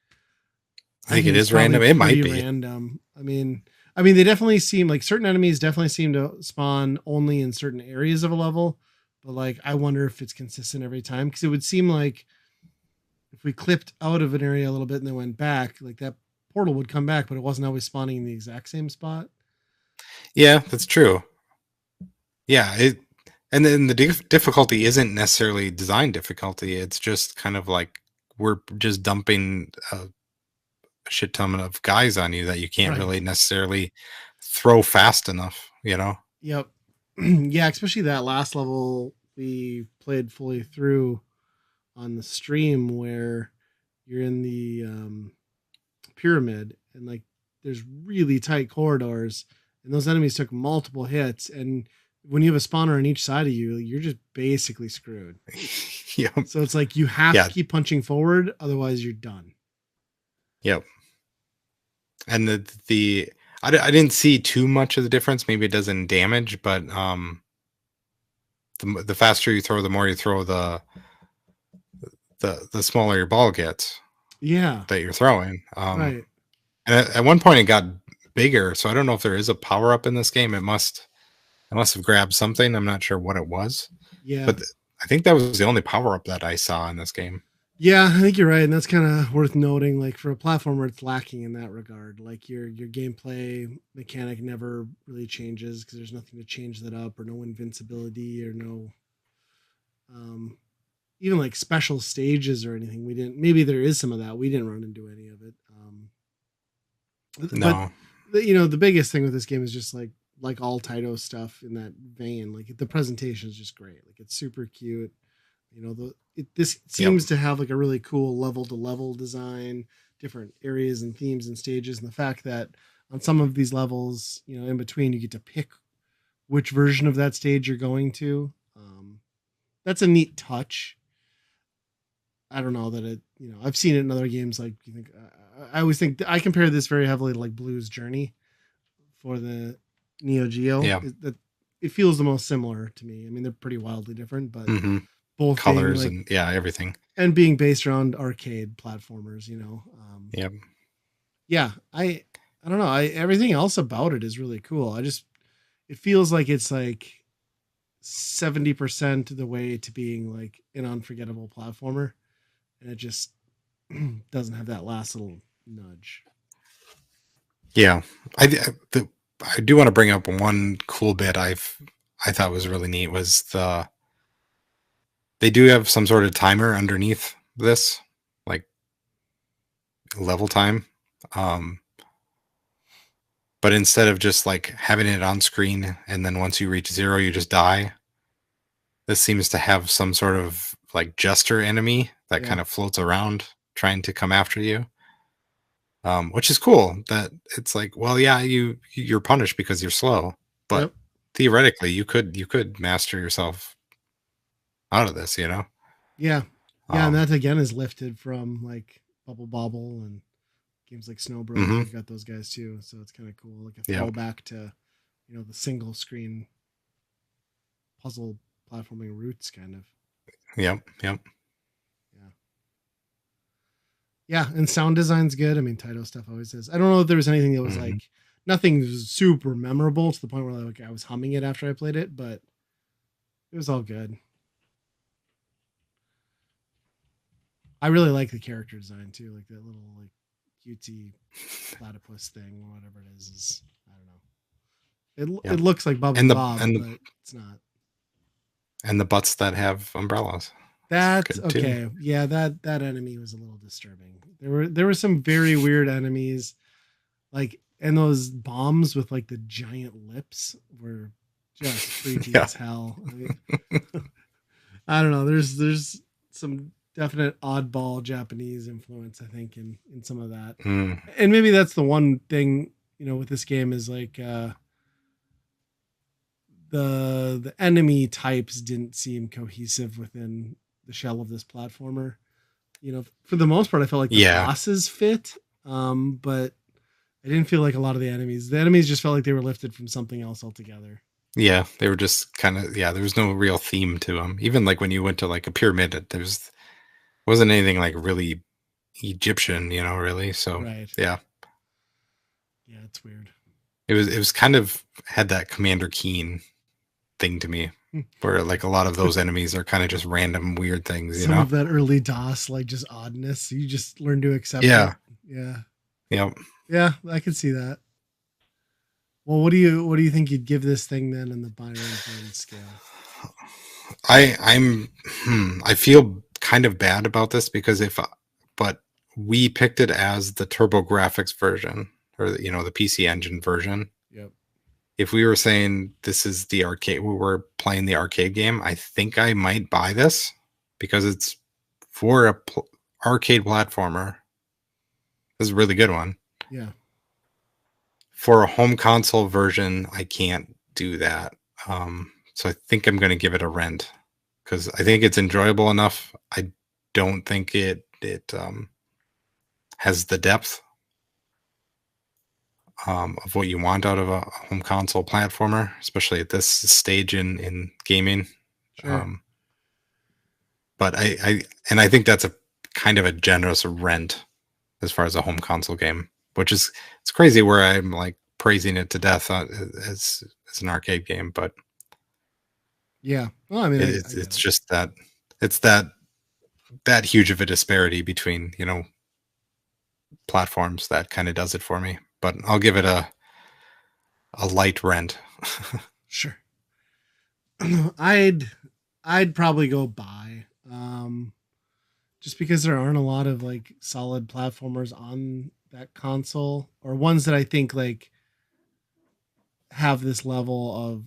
it it's is random. It might be random. I mean, they definitely seem like certain enemies definitely seem to spawn only in certain areas of a level, but like I wonder if it's consistent every time, because it would seem like if we clipped out of an area a little bit and then went back, like that portal would come back, but it wasn't always spawning in the exact same spot. Yeah, that's true. Yeah, and then the difficulty isn't necessarily design difficulty. It's just kind of like we're just dumping a shit ton of guys on you that you can't Right. really necessarily throw fast enough, you know? Yep. Yeah, especially that last level we played fully through on the stream where you're in the pyramid and like there's really tight corridors and those enemies took multiple hits, and when you have a spawner on each side of you, you're just basically screwed. Yep. So it's like you have to keep punching forward, otherwise you're done. Yep. And I didn't see too much of the difference. Maybe it doesn't damage, but the faster you throw, the more you throw, the smaller your ball gets. Yeah. That you're throwing. Right. And at one point it got bigger, so I don't know if there is a power up in this game. I must have grabbed something. I'm not sure what it was. Yeah. But I think that was the only power up that I saw in this game. Yeah, I think you're right, and that's kind of worth noting. Like for a platformer, it's lacking in that regard. Like your gameplay mechanic never really changes because there's nothing to change that up, or no invincibility, or no um, even like special stages or anything. We didn't. Maybe there is some of that. We didn't run into any of it. But No. the biggest thing with this game is just like all Taito stuff in that vein. Like the presentation is just great. Like it's super cute. This Yep. seems to have like a really cool level to level design, different areas and themes and stages, and the fact that on some of these levels, in between, you get to pick which version of that stage you're going to. That's a neat touch. I don't know that I've seen it in other games. Like you think, I always think I compare this very heavily to like Blue's Journey for the Neo Geo. Yeah. It feels the most similar to me. I mean, they're pretty wildly different, but Mm-hmm. both being Colors like and everything. and being based around arcade platformers. Yep. Yeah, I don't know. Everything else about it is really cool. It feels like it's like 70% the way to being like an unforgettable platformer, and it just doesn't have that last little nudge. Yeah. I do want to bring up one cool bit I thought was really neat was they do have some sort of timer underneath this, like level time. Um, but instead of just like having it on screen and then once you reach 0 you just die, this seems to have some sort of like jester enemy that Yeah. kind of floats around trying to come after you. Which is cool that it's like, well, yeah, you're punished because you're slow, but Yep. theoretically you could master yourself out of this, Yeah. Yeah, and um that again is lifted from like Bubble Bobble and games like Snow Bros. mhm, You've got those guys too, so it's kind of cool, like a yep, throwback to the single screen puzzle platforming roots, kind of. yep. Yeah, yeah, and sound design's good. I mean, Taito stuff always is. I don't know if there was anything that was Mhm. like nothing was super memorable to the point where like I was humming it after I played it, but it was all good. I really like the character design too, like that little like cutesy platypus thing, or whatever it is. I don't know. It Yep. looks like Bubbly And the Bob, and the but it's not. and the butts that have umbrellas. It's That's good too. okay. Yeah, that enemy was a little disturbing. There were some very weird enemies, like and those bombs with like the giant lips were just creepy Yeah. as hell. I mean, I don't know. There's some definite oddball Japanese influence, I think, in some of that, Mm. and maybe that's the one thing with this game is like the enemy types didn't seem cohesive within the shell of this platformer. For the most part, I felt like the Yeah. bosses fit, but I didn't feel like a lot of the enemies just felt like they were lifted from something else altogether. Yeah, they were just kind of there was no real theme to them. Even like when you went to like a pyramid, there's wasn't anything like really Egyptian, really. So Right. yeah, Yeah, it's weird. it was kind of had that Commander Keen thing to me, where like a lot of those enemies are kind of just random weird things. Some of that early DOS, like just oddness, you just learn to accept it. Yeah. Yeah. Yep. Yeah, I can see that. Well, what do you think you'd give this thing then in the Byron Burns scale? I feel kind of bad about this because but we picked it as the Turbografx version or the PC Engine version. Yep. If we were saying this is the arcade, we were playing the arcade game, I think I might buy this because it's for a arcade platformer. This is a really good one. Yeah. For a home console version, I can't do that. So I think I'm going to give it a rent because I think it's enjoyable enough. I don't think it has the depth of what you want out of a home console platformer, especially at this stage in gaming. Sure. Um, but I think that's a kind of a generous rent as far as a home console game, which is it's crazy where I'm like praising it to death as an arcade game, but Yeah. Well, I mean, I it's get it's it. just that it's that that huge of a disparity between, you know, platforms that kind of does it for me. But I'll give it a light rent. Sure. I'd probably go buy. Just because there aren't a lot of like solid platformers on that console, or ones that I think like have this level of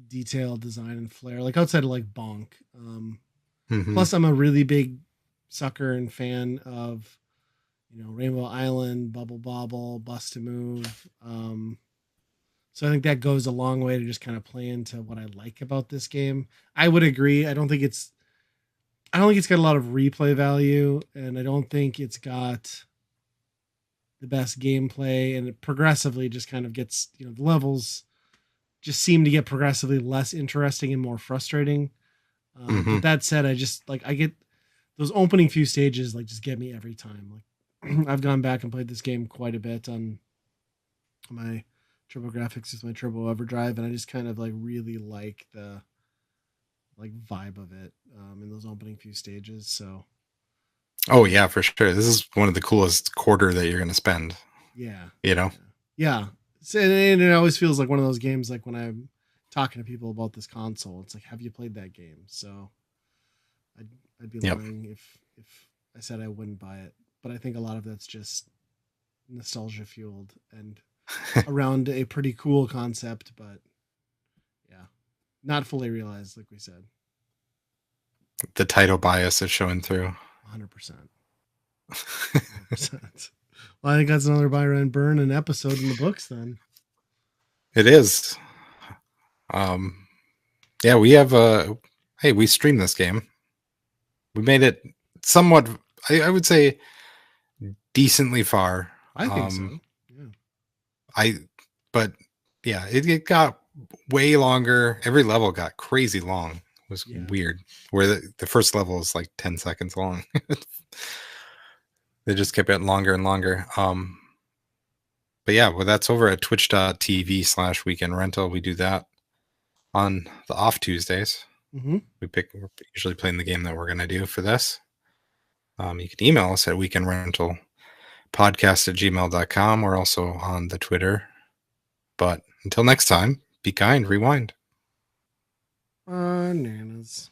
detail, design, and flair, like outside of like Bonk. Mm-hmm. Plus, I'm a really big sucker and fan of, you know, Rainbow Island, Bubble Bobble, Bust a Move. So I think that goes a long way to just kind of play into what I like about this game. I would agree. I don't think it's got a lot of replay value, and I don't think it's got the best gameplay, and it progressively just kind of gets, you know, the levels just seem to get progressively less interesting and more frustrating. Mm-hmm. But that said, I just like, I get those opening few stages like just get me every time. Like I've gone back and played this game quite a bit on my Turbografx with my Turbo Overdrive, and I just kind of like really like the like vibe of it in those opening few stages. So Oh yeah, for sure. This is one of the coolest quarter that you're going to spend. yeah, You know. yeah. So, and it always feels like one of those games. Like when I'm talking to people about this console, it's like, have you played that game? So I'd, I'd be Yep. lying if I said I wouldn't buy it. But I think a lot of that's just nostalgia fueled and around a pretty cool concept, but yeah, not fully realized, like we said. The title bias is showing through. 100%. 100%. Well, I think that's another buy, run, burn an episode in the books then. It is. Yeah, we have hey, we streamed this game. We made it somewhat, I would say, decently far. I think so. Yeah. I but yeah, it got way longer. Every level got crazy long. It was Yeah. weird. Where the first level is like 10 seconds long. They just kept getting longer and longer. But yeah, well, that's over at twitch.tv/weekend rental. We do that on the off Tuesdays. Mm-hmm. We're usually playing the game that we're going to do for this. You can email us at weekendrentalpodcast@gmail.com. We're also on the Twitter. But until next time, be kind, rewind. Bananas.